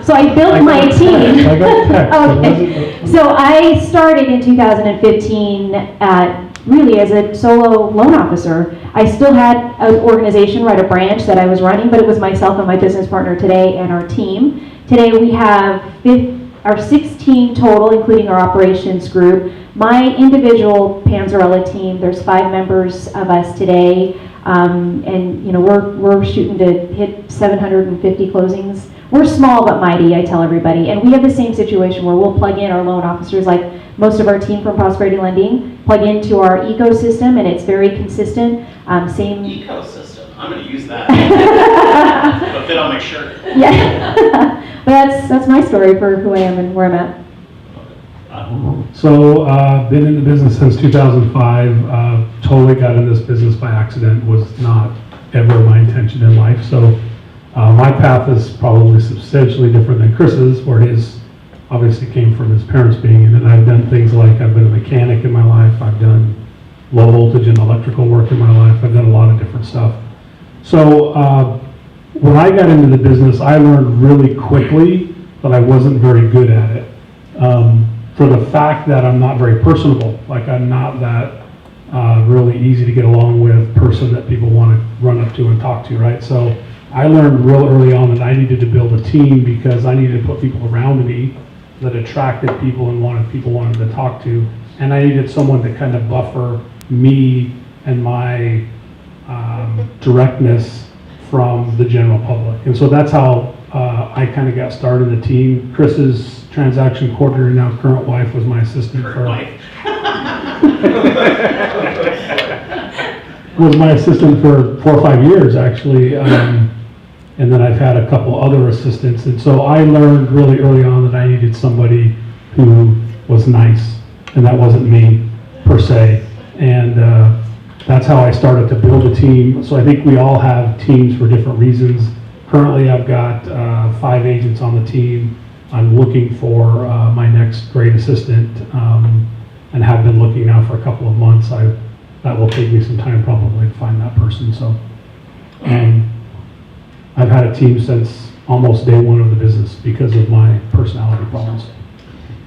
So I built my team. I got a text. Okay. So I started in 2015 really as a solo loan officer. I still had an organization, right, a branch that I was running, but it was myself and my business partner today and our team. Today we have our 16 total, including our operations group. My individual Panzarella team, there's 5 members of us today, and you know we're shooting to hit 750 closings. We're small but mighty, I tell everybody, and we have the same situation where we'll plug in our loan officers, like most of our team from Prosperity Lending, plug into our ecosystem, and it's very consistent. Same Ecosystem. I'm going to use that. It'll fit on my shirt. Yeah, but that's my story for who I am and where I'm at. So, been in the business since 2005. Totally got in this business by accident. Was not ever my intention in life. So, my path is probably substantially different than Chris's, where his obviously came from his parents being in it. I've done things like I've been a mechanic in my life. I've done low voltage and electrical work in my life. I've done a lot of different stuff. So, when I got into the business, I learned really quickly that I wasn't very good at it. For the fact that I'm not very personable, like I'm not that really easy to get along with person that people want to run up to and talk to, right? So I learned real early on that I needed to build a team because I needed to put people around me that attracted people and wanted to talk to, and I needed someone to kind of buffer me and my directness from the general public. And so that's how I kind of got started in the team. Chris's transaction coordinator, now current wife, was my assistant was my assistant for 4 or 5 years actually, and then I've had a couple other assistants. And so I learned really early on that I needed somebody who was nice, and that wasn't me per se. And that's how I started to build a team. So I think we all have teams for different reasons. Currently, I've got 5 agents on the team. I'm looking for my next great assistant, and have been looking now for a couple of months. That will take me some time probably to find that person. So I've had a team since almost day one of the business because of my personality problems.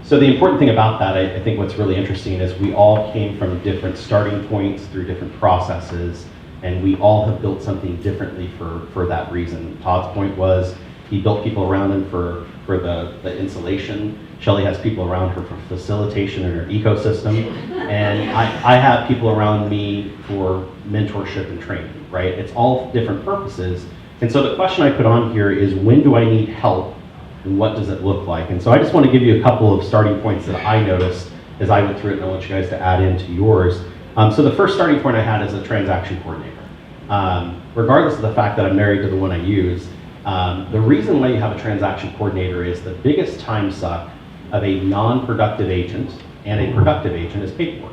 So the important thing about that, I think what's really interesting is we all came from different starting points through different processes, and we all have built something differently for that reason. Todd's point was he built people around him for the insulation. Shelly has people around her for facilitation in her ecosystem. And I have people around me for mentorship and training, right? It's all different purposes, And so the question I put on here is, when do I need help and what does it look like? And so I just want to give you a couple of starting points that I noticed as I went through it, and I want you guys to add into yours. So the first starting point I had is a transaction coordinator. Regardless of the fact that I'm married to the one I use, the reason why you have a transaction coordinator is the biggest time suck of a non-productive agent and a productive agent is paperwork,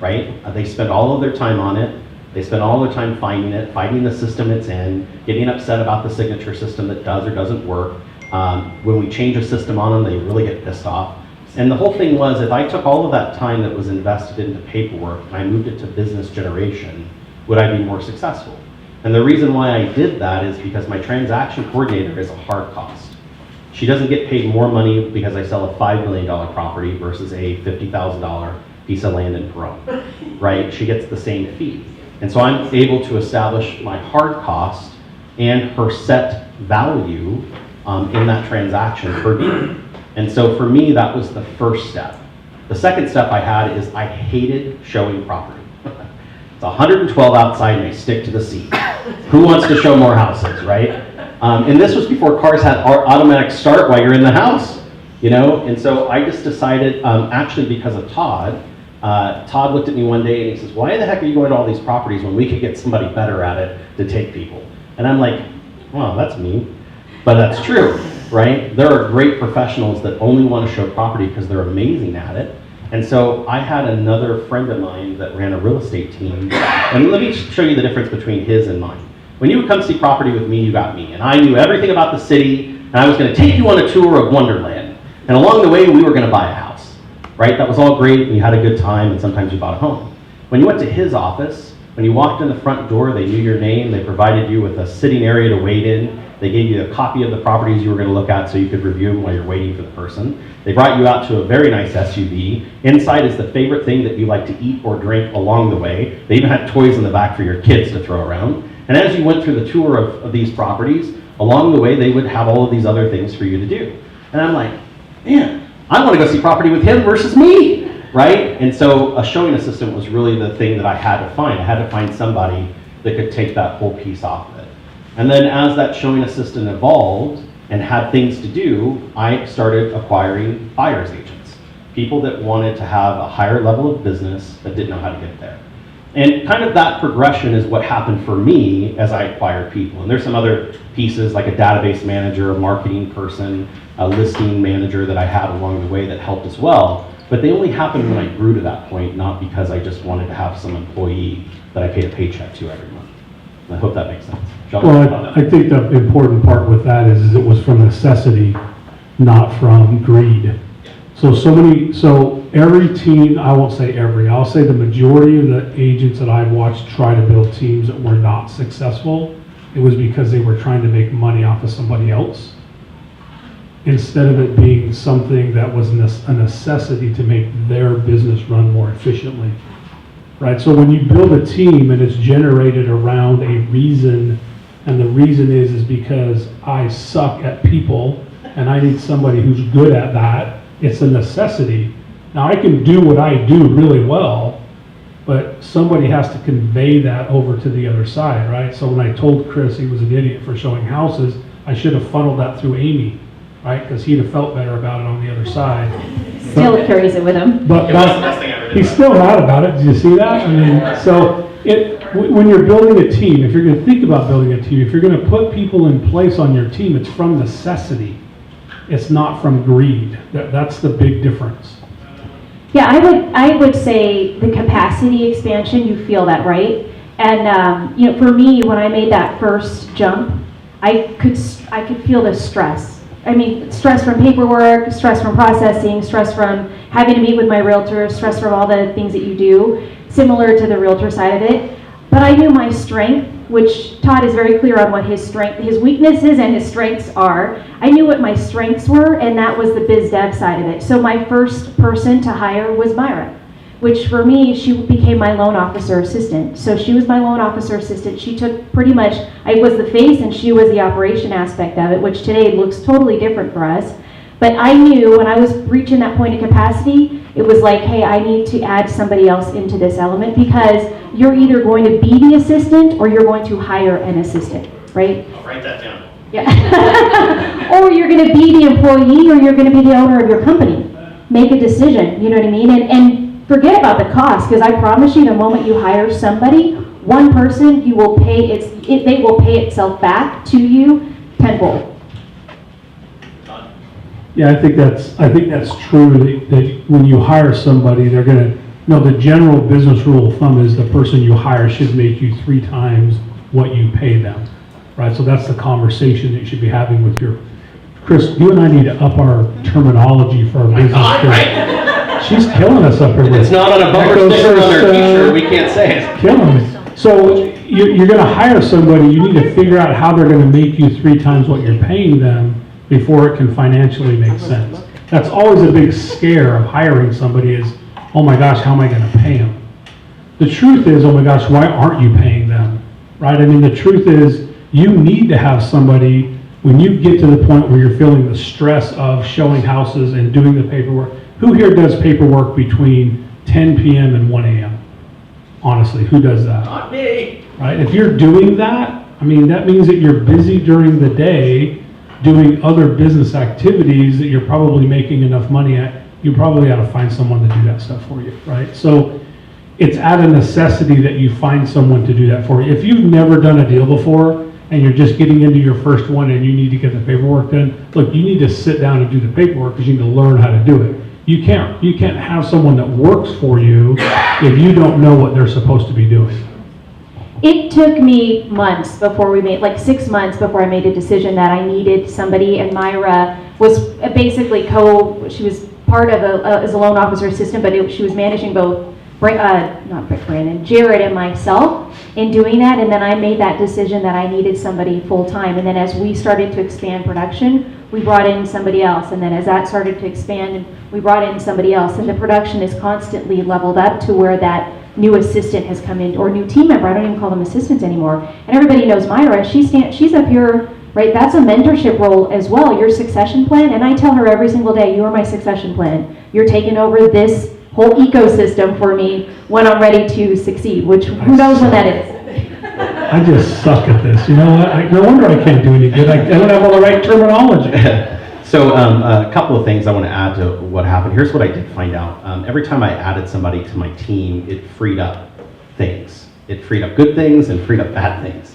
right? They spend all of their time on it. They spend all their time finding it, fighting the system it's in, getting upset about the signature system that does or doesn't work. When we change a system on them, they really get pissed off. And the whole thing was, if I took all of that time that was invested into paperwork and I moved it to business generation, would I be more successful? And the reason why I did that is because my transaction coordinator is a hard cost. She doesn't get paid more money because I sell a $5 million property versus a $50,000 piece of land in Perone, right? She gets the same fee. And so I'm able to establish my hard cost and her set value in that transaction per deal. And so for me, that was the first step. The second step I had is I hated showing property. It's 112 outside and they stick to the seat. Who wants to show more houses, right? And this was before cars had automatic start while you're in the house, you know? And so I just decided, actually because of Todd, Todd looked at me one day and he says, why the heck are you going to all these properties when we could get somebody better at it to take people? And I'm like, well, that's me, but that's true, right? There are great professionals that only want to show property because they're amazing at it. And so I had another friend of mine that ran a real estate team, and let me show you the difference between his and mine. When you would come see property with me, you got me, and I knew everything about the city, and I was going to take you on a tour of Wonderland. And along the way, we were going to buy a house, right? That was all great, and you had a good time, and sometimes you bought a home. When you went to his office, when you walked in the front door, they knew your name, they provided you with a sitting area to wait in, they gave you a copy of the properties you were going to look at so you could review them while you're waiting for the person. They brought you out to a very nice SUV. Inside is the favorite thing that you like to eat or drink along the way. They even had toys in the back for your kids to throw around. And as you went through the tour of these properties, along the way they would have all of these other things for you to do. And I'm like, man, I want to go see property with him versus me, right? And so a showing assistant was really the thing that I had to find. I had to find somebody that could take that whole piece off of it. And then as that showing assistant evolved and had things to do, I started acquiring buyer's agents, people that wanted to have a higher level of business that didn't know how to get there. And kind of that progression is what happened for me as I acquired people. And there's some other pieces like a database manager, a marketing person, a listing manager that I had along the way that helped as well. But they only happened when I grew to that point, not because I just wanted to have some employee that I paid a paycheck to every month. And I hope that makes sense. John, Well, I think the important part with that is it was from necessity, not from greed. So every team, I won't say every, I'll say the majority of the agents that I've watched try to build teams that were not successful, it was because they were trying to make money off of somebody else, instead of it being something that was a necessity to make their business run more efficiently. Right, so when you build a team and it's generated around a reason, and the reason is because I suck at people and I need somebody who's good at that, it's a necessity. Now I can do what I do really well, but somebody has to convey that over to the other side, right? So when I told Chris he was an idiot for showing houses, I should have funneled that through Amy, right? Because he'd have felt better about it on the other side. Still carries it with him. But he's still mad about it. Did you see that? I mean, so when you're building a team, if you're going to think about building a team, if you're going to put people in place on your team, it's from necessity. It's not from greed. That's the big difference. Yeah, I would say the capacity expansion, you feel that, right? And you know, for me, when I made that first jump, I could feel the stress. I mean, stress from paperwork, stress from processing, stress from having to meet with my realtor, stress from all the things that you do, similar to the realtor side of it. But I knew my strength, which Todd is very clear on what his weaknesses and his strengths are. I knew what my strengths were, and that was the biz dev side of it. So my first person to hire was Myra, which for me, she became my loan officer assistant. So she was my loan officer assistant. She took pretty much, I was the face and she was the operation aspect of it, which today looks totally different for us. But I knew when I was reaching that point of capacity, it was like, hey, I need to add somebody else into this element because you're either going to be the assistant or you're going to hire an assistant. right? I'll write that down. Yeah. Or you're gonna be the employee, or you're gonna be the owner of your company. Make a decision, you know what I mean? And forget about the cost, because I promise you, the moment you hire somebody, one person, you will pay, they will pay itself back to you tenfold. Yeah, I think that's true, that when you hire somebody, they're gonna, the general business rule of thumb is the person you hire should make you 3 times what you pay them, right? So that's the conversation that you should be having with Chris, you and I need to up our terminology for our business. God, right? She's killing us up here. It's not on a bumper sticker on their t-shirt, we can't say it. Killing me. So you're gonna hire somebody, you need to figure out how they're gonna make you 3 times what you're paying them before it can financially make sense. That's always a big scare of hiring somebody is, oh my gosh, how am I gonna pay them? The truth is, oh my gosh, why aren't you paying them? Right? I mean, the truth is, you need to have somebody, when you get to the point where you're feeling the stress of showing houses and doing the paperwork, who here does paperwork between 10 p.m. and 1 a.m.? Honestly, who does that? Not me. Right? If you're doing that, I mean, that means that you're busy during the day doing other business activities that you're probably making enough money at. You probably ought to find someone to do that stuff for you, right? So it's out of necessity that you find someone to do that for you. If you've never done a deal before and you're just getting into your first one and you need to get the paperwork done, look, you need to sit down and do the paperwork because you need to learn how to do it. You can't have someone that works for you if you don't know what they're supposed to be doing. It took me months before we made, like 6 months before I made a decision that I needed somebody, and Myra was basically she was part of as a loan officer assistant, but she was managing both, not Brandon, Jared and myself in doing that, and then I made that decision that I needed somebody full-time, and then as we started to expand production, we brought in somebody else, and then as that started to expand, we brought in somebody else, and the production is constantly leveled up to where that new assistant has come in, or new team member, I don't even call them assistants anymore, and everybody knows Myra, she's up here, right, that's a mentorship role as well, your succession plan, and I tell her every single day, you are my succession plan, you're taking over this whole ecosystem for me when I'm ready to succeed, which who knows when that is. I just suck at this, you know what, no wonder I can't do any good, I don't have all the right terminology. So a couple of things I want to add to what happened. Here's what I did find out. Every time I added somebody to my team, it freed up things. It freed up good things and freed up bad things.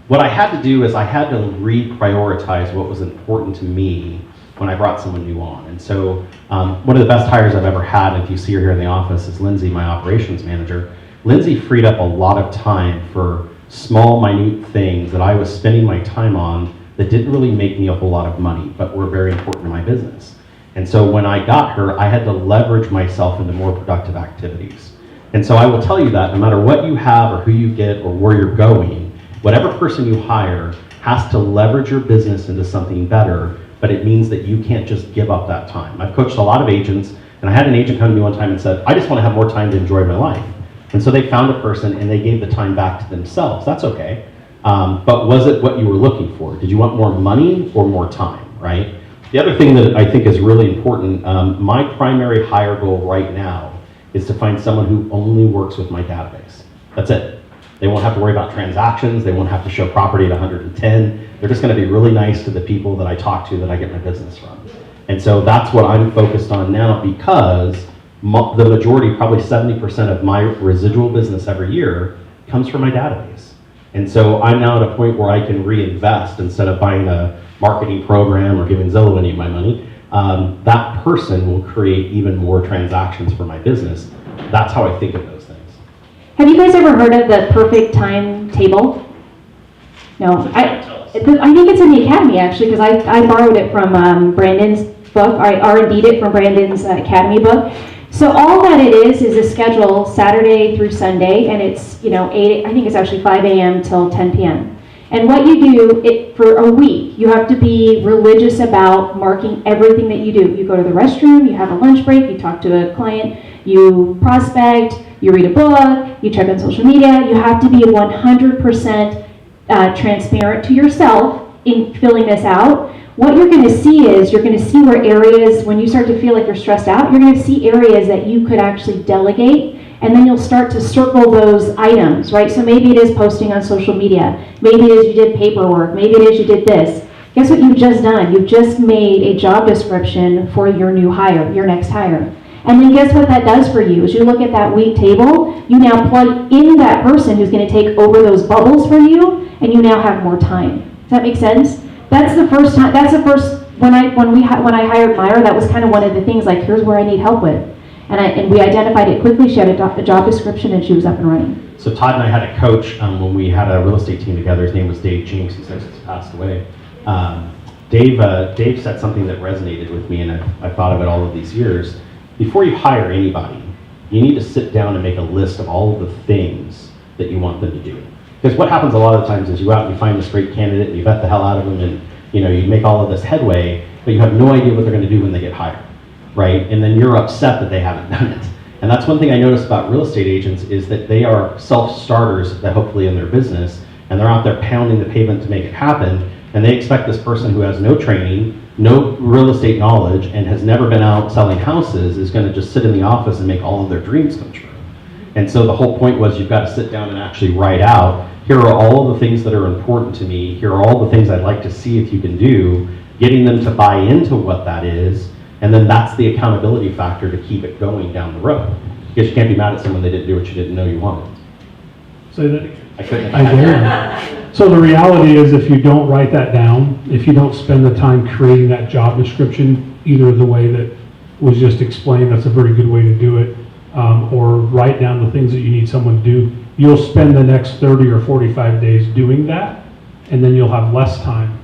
What I had to do is I had to reprioritize what was important to me when I brought someone new on. And so one of the best hires I've ever had, and if you see her here in the office, is Lindsay, my operations manager. Lindsay freed up a lot of time for small, minute things that I was spending my time on that didn't really make me a whole lot of money, but were very important to my business. And so when I got her, I had to leverage myself into more productive activities. And so I will tell you that no matter what you have or who you get or where you're going, whatever person you hire has to leverage your business into something better, but it means that you can't just give up that time. I've coached a lot of agents, and I had an agent come to me one time and said, I just want to have more time to enjoy my life. And so they found a person and they gave the time back to themselves. That's okay. But was it what you were looking for? Did you want more money or more time, right? The other thing that I think is really important, my primary hire goal right now is to find someone who only works with my database. That's it. They won't have to worry about transactions. They won't have to show property at 110. They're just going to be really nice to the people that I talk to that I get my business from. And so that's what I'm focused on now, because the majority, probably 70% of my residual business every year comes from my database. And so I'm now at a point where I can reinvest instead of buying a marketing program or giving Zillow any of my money. That person will create even more transactions for my business. That's how I think of those things. Have you guys ever heard of the perfect timetable? No, I think it's in the academy actually, because I borrowed it from Brandon's book. I R&D'd it from Brandon's academy book. So all that it is a schedule Saturday through Sunday, and it's, I think it's actually 5 a.m. till 10 p.m. And what you do for a week, you have to be religious about marking everything that you do. You go to the restroom, you have a lunch break, you talk to a client, you prospect, you read a book, you check on social media. You have to be 100% transparent to yourself in filling this out. What you're going to see is you're going to see where areas, when you start to feel like you're stressed out, you're going to see areas that you could actually delegate And then you'll start to circle those items, right? So maybe it is posting on social media. Maybe it is you did paperwork. Maybe it is you did this. Guess what you've just done? You've just made a job description for your new hire, your next hire. And then guess what that does for you? As you look at that week table, you now plug in that person who's going to take over those bubbles for you, and you now have more time. Does that make sense? That's the first time. That's the first when I hired Myra. That was kind of one of the things. Like, here's where I need help with, and we identified it quickly. She had a job description, and she was up and running. So Todd and I had a coach when we had a real estate team together. His name was Dave Jinks. He's since passed away. Dave said something that resonated with me, and I thought of it all of these years. Before you hire anybody, you need to sit down and make a list of all of the things that you want them to do. Because what happens a lot of times is you go out and you find this great candidate and you vet the hell out of them, and you make all of this headway, but you have no idea what they're going to do when they get hired, right? And then you're upset that they haven't done it. And that's one thing I notice about real estate agents is that they are self-starters that hopefully in their business, and they're out there pounding the pavement to make it happen, and they expect this person who has no training, no real estate knowledge, and has never been out selling houses is going to just sit in the office and make all of their dreams come true. And so the whole point was you've got to sit down and actually write out, here are all of the things that are important to me, here are all the things I'd like to see if you can do, getting them to buy into what that is, and then that's the accountability factor to keep it going down the road. Because you can't be mad at someone they didn't do what you didn't know you wanted. Say that again. I couldn't. I dare. So the reality is, if you don't write that down, if you don't spend the time creating that job description, either the way that was just explained, that's a very good way to do it, or write down the things that you need someone to do, you'll spend the next 30 or 45 days doing that, and then you'll have less time.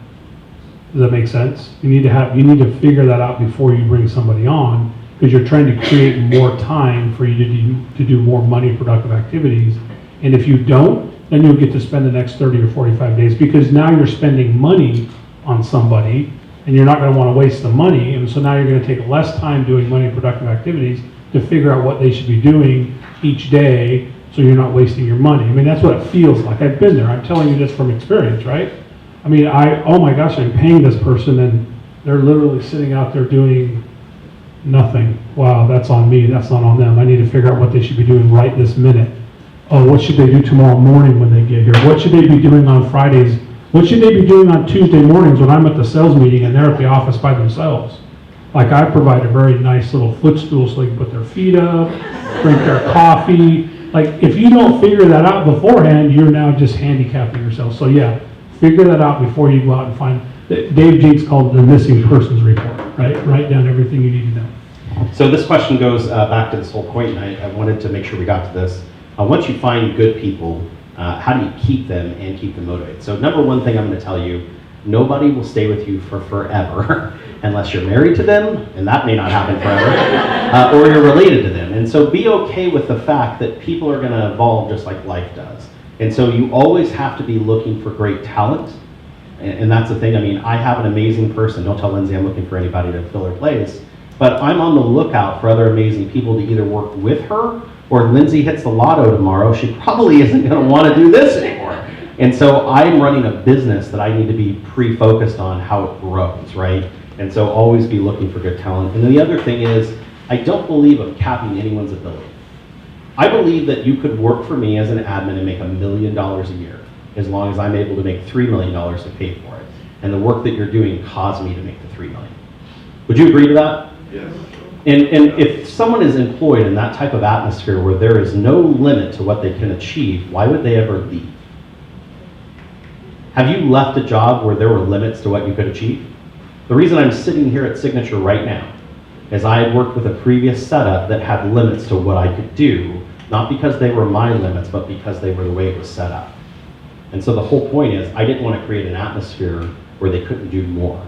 Does that make sense? You need to figure that out before you bring somebody on, because you're trying to create more time for you to do more money productive activities. And if you don't, then you'll get to spend the next 30 or 45 days, because now you're spending money on somebody and you're not going to want to waste the money. And so now you're going to take less time doing money productive activities to figure out what they should be doing each day, so you're not wasting your money. I mean, that's what it feels like. I've been there. I'm telling you this from experience, right? I mean, oh my gosh, I'm paying this person and they're literally sitting out there doing nothing. Wow, that's on me. That's not on them. I need to figure out what they should be doing right this minute. Oh, what should they do tomorrow morning when they get here? What should they be doing on Fridays? What should they be doing on Tuesday mornings when I'm at the sales meeting and they're at the office by themselves? Like, I provide a very nice little footstool so they can put their feet up, drink their coffee. Like, if you don't figure that out beforehand, you're now just handicapping yourself. So yeah, figure that out before you go out and find. Dave Jinks called it the missing persons report, right? Write down everything you need to know. So this question goes back to this whole point, and I wanted to make sure we got to this. Once you find good people, how do you keep them and keep them motivated? So number one thing I'm going to tell you, nobody will stay with you for forever unless you're married to them, and that may not happen forever, or you're related to them. And so be okay with the fact that people are going to evolve just like life does. And so you always have to be looking for great talent. And that's the thing. I mean, I have an amazing person. Don't tell Lindsay I'm looking for anybody to fill her place. But I'm on the lookout for other amazing people to either work with her, or Lindsay hits the lotto tomorrow, she probably isn't going to want to do this anymore. And so I'm running a business that I need to be pre-focused on how it grows, right? And so always be looking for good talent. And then the other thing is, I don't believe of capping anyone's ability. I believe that you could work for me as an admin and make $1 million a year, as long as I'm able to make $3 million to pay for it. And the work that you're doing caused me to make the $3 million. Would you agree to that? Yes. And if someone is employed in that type of atmosphere where there is no limit to what they can achieve, why would they ever leave? Have you left a job where there were limits to what you could achieve? The reason I'm sitting here at Signature right now is I had worked with a previous setup that had limits to what I could do, not because they were my limits, but because they were the way it was set up. And so the whole point is, I didn't want to create an atmosphere where they couldn't do more,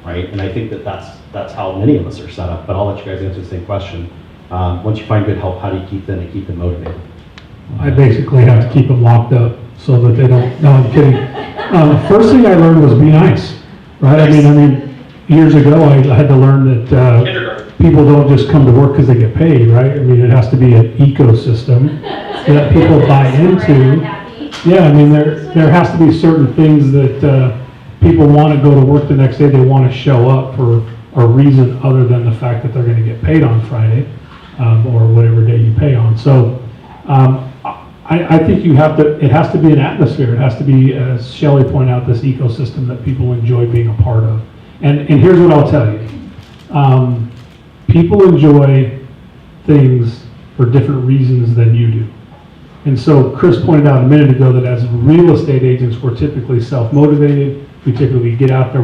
right? And I think that that's how many of us are set up, but I'll let you guys answer the same question. Once you find good help, how do you keep them and keep them motivated? I basically have to keep them locked up so that they don't, no, I'm kidding. First thing I learned was be nice, right? I mean, years ago, I had to learn that people don't just come to work because they get paid, right? I mean, it has to be an ecosystem that people buy into. Yeah, I mean, there has to be certain things that people want to go to work the next day. They want to show up for a reason other than the fact that they're going to get paid on Friday. or whatever day you pay on. So I think it has to be an atmosphere. It has to be, as Shelley pointed out, this ecosystem that people enjoy being a part of. And here's what I'll tell you. People enjoy things for different reasons than you do. And so Chris pointed out a minute ago that as real estate agents, we're typically self-motivated. We typically get out there,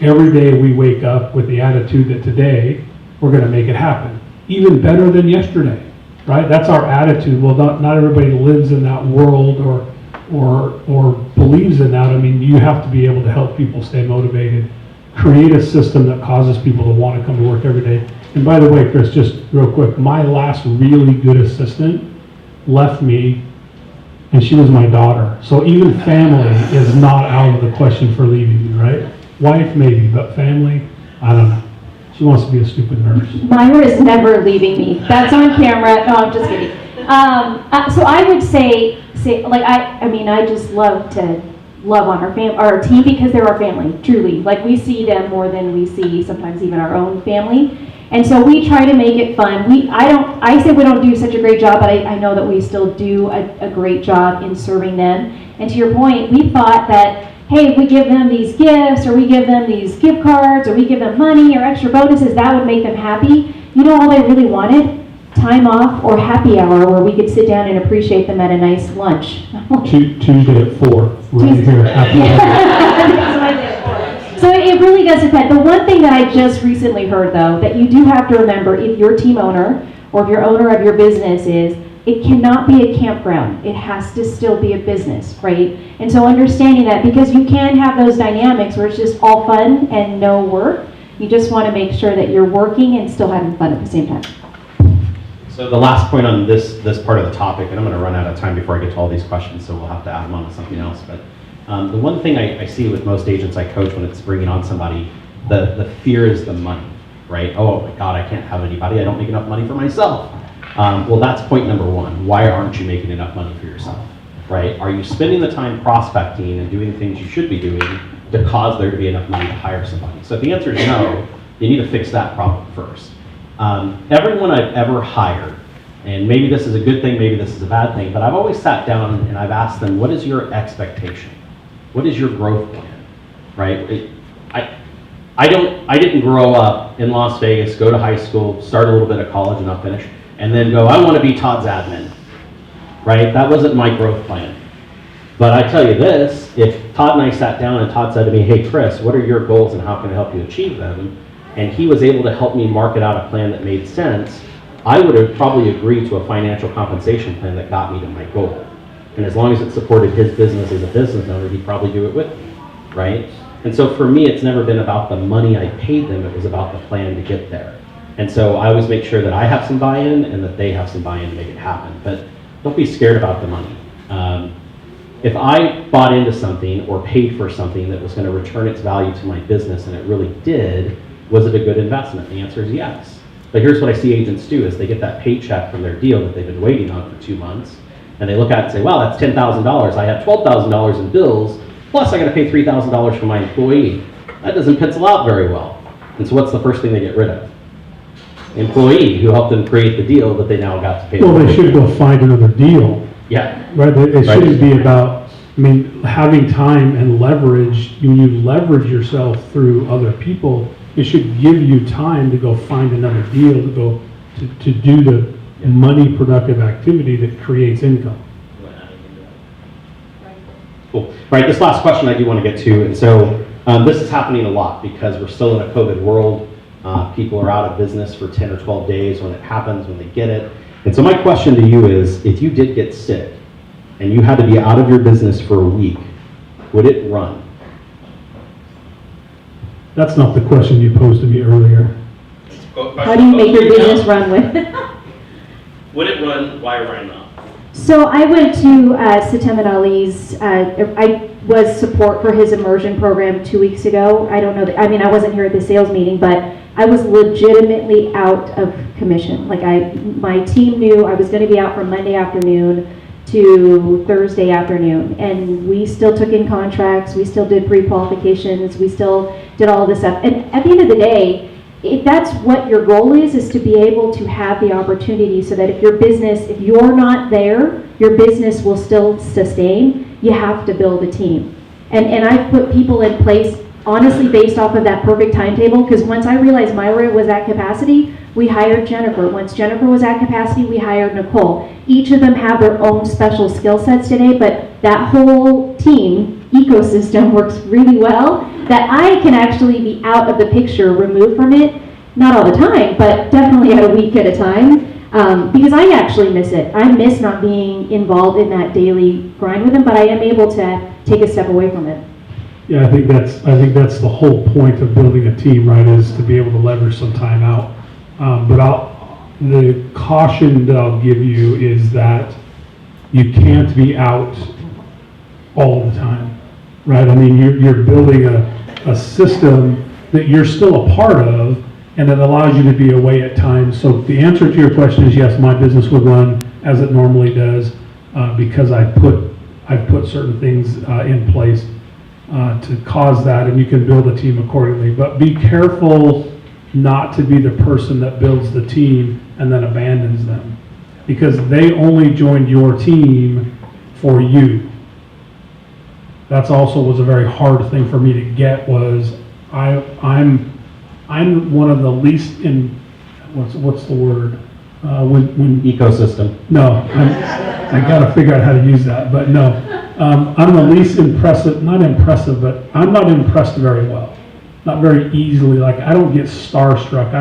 every day we wake up with the attitude that today we're going to make it happen. Even better than yesterday, right? That's our attitude. Well, not everybody lives in that world or believes in that. I mean, you have to be able to help people stay motivated, create a system that causes people to want to come to work every day. And by the way, Chris, just real quick, my last really good assistant left me, and she was my daughter. So even family is not out of the question for leaving me, right? Wife maybe, but family, I don't know. She wants to be a stupid nurse. Myra is never leaving me. That's on camera. No, I'm just kidding. So I would say like I just love on our team because they're our family, truly. Like we see them more than we see sometimes even our own family. And so we try to make it fun. I say we don't do such a great job, but I know that we still do a great job in serving them. And to your point, we thought that, hey, if we give them these gifts, or we give them these gift cards, or we give them money or extra bonuses, that would make them happy. You know all they really wanted? Time off or happy hour where we could sit down and appreciate them at a nice lunch. Tuesday at 4, right here. So it really does depend. The one thing that I just recently heard, though, that you do have to remember if you're a team owner or if you're owner of your business is it cannot be a campground. It has to still be a business, right? And so understanding that, because you can have those dynamics where it's just all fun and no work, you just want to make sure that you're working and still having fun at the same time. So the last point on this part of the topic, and I'm going to run out of time before I get to all these questions, so we'll have to add them on to something else. But the one thing I see with most agents I coach when it's bringing on somebody, the fear is the money, right? Oh my God, I can't have anybody. I don't make enough money for myself. Well, that's point number one. Why aren't you making enough money for yourself, right? Are you spending the time prospecting and doing things you should be doing to cause there to be enough money to hire somebody? So if the answer is no, you need to fix that problem first. Everyone I've ever hired, and maybe this is a good thing, maybe this is a bad thing, but I've always sat down and I've asked them, what is your expectation? What is your growth plan, right? I didn't grow up in Las Vegas, go to high school, start a little bit of college and not finish, and then go, I want to be Todd's admin, right? That wasn't my growth plan. But I tell you this, if Todd and I sat down and Todd said to me, hey Chris, what are your goals and how can I help you achieve them? And he was able to help me market out a plan that made sense, I would have probably agreed to a financial compensation plan that got me to my goal. And as long as it supported his business as a business owner, he'd probably do it with me, right? And so for me, it's never been about the money I paid them, it was about the plan to get there. And so I always make sure that I have some buy-in and that they have some buy-in to make it happen. But don't be scared about the money. If I bought into something or paid for something that was going to return its value to my business, and it really did, was it a good investment? The answer is yes. But here's what I see agents do is they get that paycheck from their deal that they've been waiting on for 2 months, and they look at it and say, wow, that's $10,000. I have $12,000 in bills, plus I got to pay $3,000 for my employee. That doesn't pencil out very well. And so what's the first thing they get rid of? Employee who helped them create the deal that they now got to pay. Well, they should go find another deal. Yeah. Right, it Right. shouldn't be about, having time and leverage. When you leverage yourself through other people, it should give you time to go find another deal, to go to do the money productive activity that creates income. Cool. Right, this last question I do want to get to, and so this is happening a lot because we're still in a COVID world. People are out of business for 10 or 12 days when it happens, when they get it. And so my question to you is, if you did get sick and you had to be out of your business for a week, would it run? That's not the question you posed to me earlier. How do you make your business run with? Would it run? Why or why not? So I went to Satem Ali's, I was support for his immersion program 2 weeks ago. I don't know, I wasn't here at the sales meeting, but I was legitimately out of commission. Like my team knew I was going to be out from Monday afternoon to Thursday afternoon, and we still took in contracts, we still did pre-qualifications, we still did all of this stuff. And at the end of the day, if that's what your goal is to be able to have the opportunity so that if you're not there, your business will still sustain, you have to build a team. And I've put people in place, honestly, based off of that perfect timetable, because once I realized Myra was at capacity, we hired Jennifer. Once Jennifer was at capacity, we hired Nicole. Each of them have their own special skill sets today, but that whole team ecosystem works really well, that I can actually be out of the picture, removed from it, not all the time, but definitely a week at a time, because I actually miss it. I miss not being involved in that daily grind with them, but I am able to take a step away from it. Yeah, I think that's the whole point of building a team, right, is to be able to leverage some time out. But the caution that I'll give you is that you can't be out all the time, right? I mean, you're building a system that you're still a part of, and it allows you to be away at times. So the answer to your question is yes, my business would run as it normally does, because I've put certain things in place to cause that, and you can build a team accordingly. But be careful not to be the person that builds the team and then abandons them, because they only joined your team for you. That's also was a very hard thing for me to get. Was I'm one of the least in what's the word when Ecosystem. no, I gotta figure out how to use that, but no, I'm the least impressive, not impressive, but I'm not impressed very well. Not very easily, like I don't get starstruck.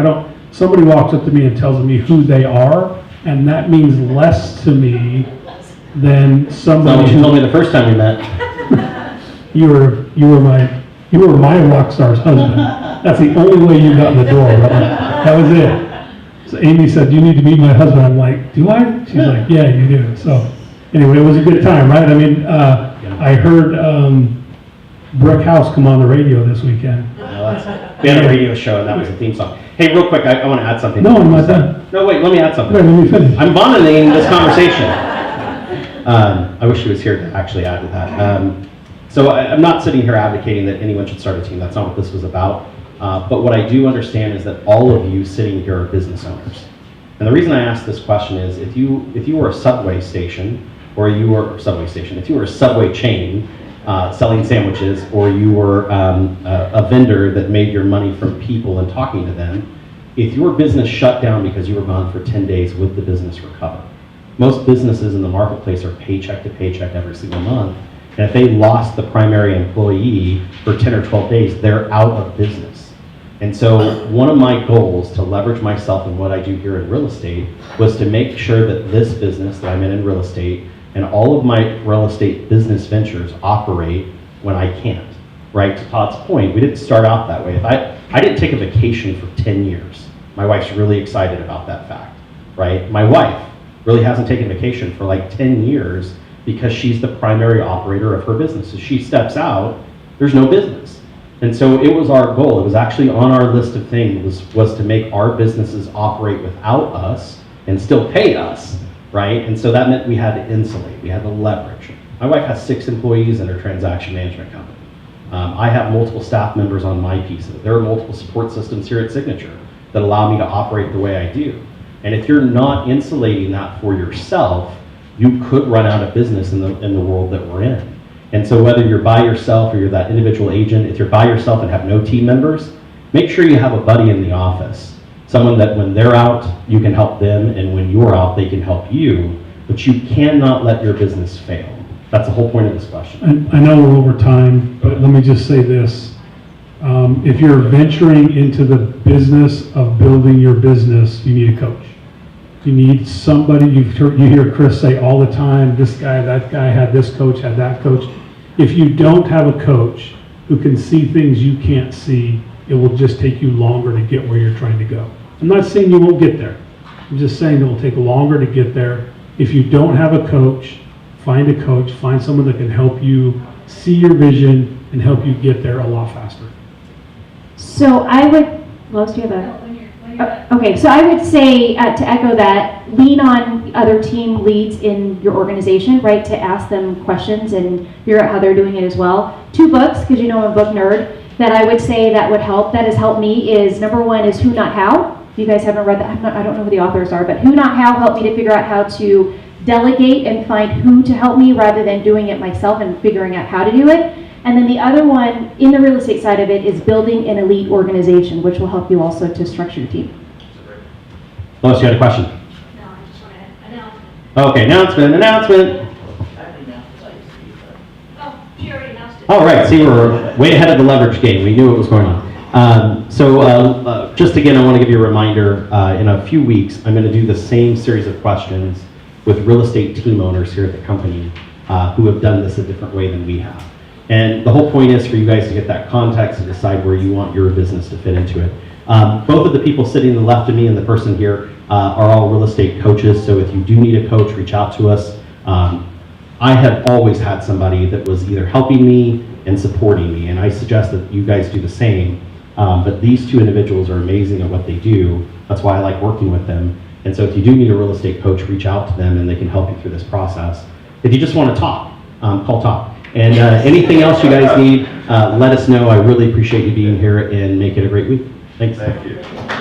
Somebody walks up to me and tells me who they are, and that means less to me than That's somebody not what you who, told me the first time we met. you were my rock star's husband. That's the only way you got in the door, right? That was it. So Amy said, "You need to meet my husband." I'm like, "Do I?" She's like, "Yeah, you do." So anyway, it was a good time, right? I mean, I heard Brick House come on the radio this weekend. We had a radio show and that was a theme song. Hey, real quick, I want to add something. No, I'm not done. No, wait, let me add something. Wait, let me finish. I'm vomiting this conversation. I wish she was here to actually add to that. So I'm not sitting here advocating that anyone should start a team. That's not what this was about. But what I do understand is that all of you sitting here are business owners. And the reason I ask this question is if you were a subway station, if you were a subway chain selling sandwiches, or you were a vendor that made your money from people and talking to them, if your business shut down because you were gone for 10 days, would the business recover? Most businesses in the marketplace are paycheck to paycheck every single month. And if they lost the primary employee for 10 or 12 days, they're out of business. And so one of my goals to leverage myself and what I do here in real estate was to make sure that this business that I'm in real estate and all of my real estate business ventures operate when I can't, right? To Todd's point, we didn't start out that way. If I didn't take a vacation for 10 years. My wife's really excited about that fact, right? My wife really hasn't taken vacation for like 10 years because she's the primary operator of her business. If she steps out, there's no business. And so it was our goal. It was actually on our list of things was to make our businesses operate without us and still pay us, right? And so that meant we had to insulate, we had to leverage. My wife has 6 employees in her transaction management company. I have multiple staff members on my piece of it. There are multiple support systems here at Signature that allow me to operate the way I do. And if you're not insulating that for yourself, you could run out of business in the world that we're in. And so whether you're by yourself or you're that individual agent, if you're by yourself and have no team members, make sure you have a buddy in the office. Someone that when they're out, you can help them, and when you're out, they can help you. But you cannot let your business fail. That's the whole point of this question. I know we're over time, but let me just say this. If you're venturing into the business of building your business, you need a coach. You need somebody, you hear Chris say all the time, this guy, that guy had this coach, had that coach. If you don't have a coach who can see things you can't see, it will just take you longer to get where you're trying to go. I'm not saying you won't get there. I'm just saying it will take longer to get there. If you don't have a coach, find a coach, find someone that can help you see your vision and help you get there a lot faster. So I would, Lois, do you have a? Okay, so I would say, to echo that, lean on other team leads in your organization, right, to ask them questions and figure out how they're doing it as well. 2 books, because you know I'm a book nerd, that I would say that would help, that has helped me is, number 1 is Who Not How. If you guys haven't read that, I don't know who the authors are, but Who Not How helped me to figure out how to delegate and find who to help me rather than doing it myself and figuring out how to do it. And then the other one, in the real estate side of it, is building an elite organization, which will help you also to structure your team. Lois, you had a question? No, I just want to announce. Okay, announcement. Oh, she already announced it. All right, see, we're way ahead of the leverage game. We knew what was going on. Just again, I want to give you a reminder, in a few weeks, I'm going to do the same series of questions with real estate team owners here at the company who have done this a different way than we have. And the whole point is for you guys to get that context and decide where you want your business to fit into it. Both of the people sitting to the left of me and the person here are all real estate coaches, so if you do need a coach, reach out to us. I have always had somebody that was either helping me and supporting me, and I suggest that you guys do the same. But these 2 individuals are amazing at what they do. That's why I like working with them. And so if you do need a real estate coach, reach out to them and they can help you through this process. If you just want to talk, call Talk. And anything else you guys need, let us know. I really appreciate you being here and make it a great week. Thanks. Thank you.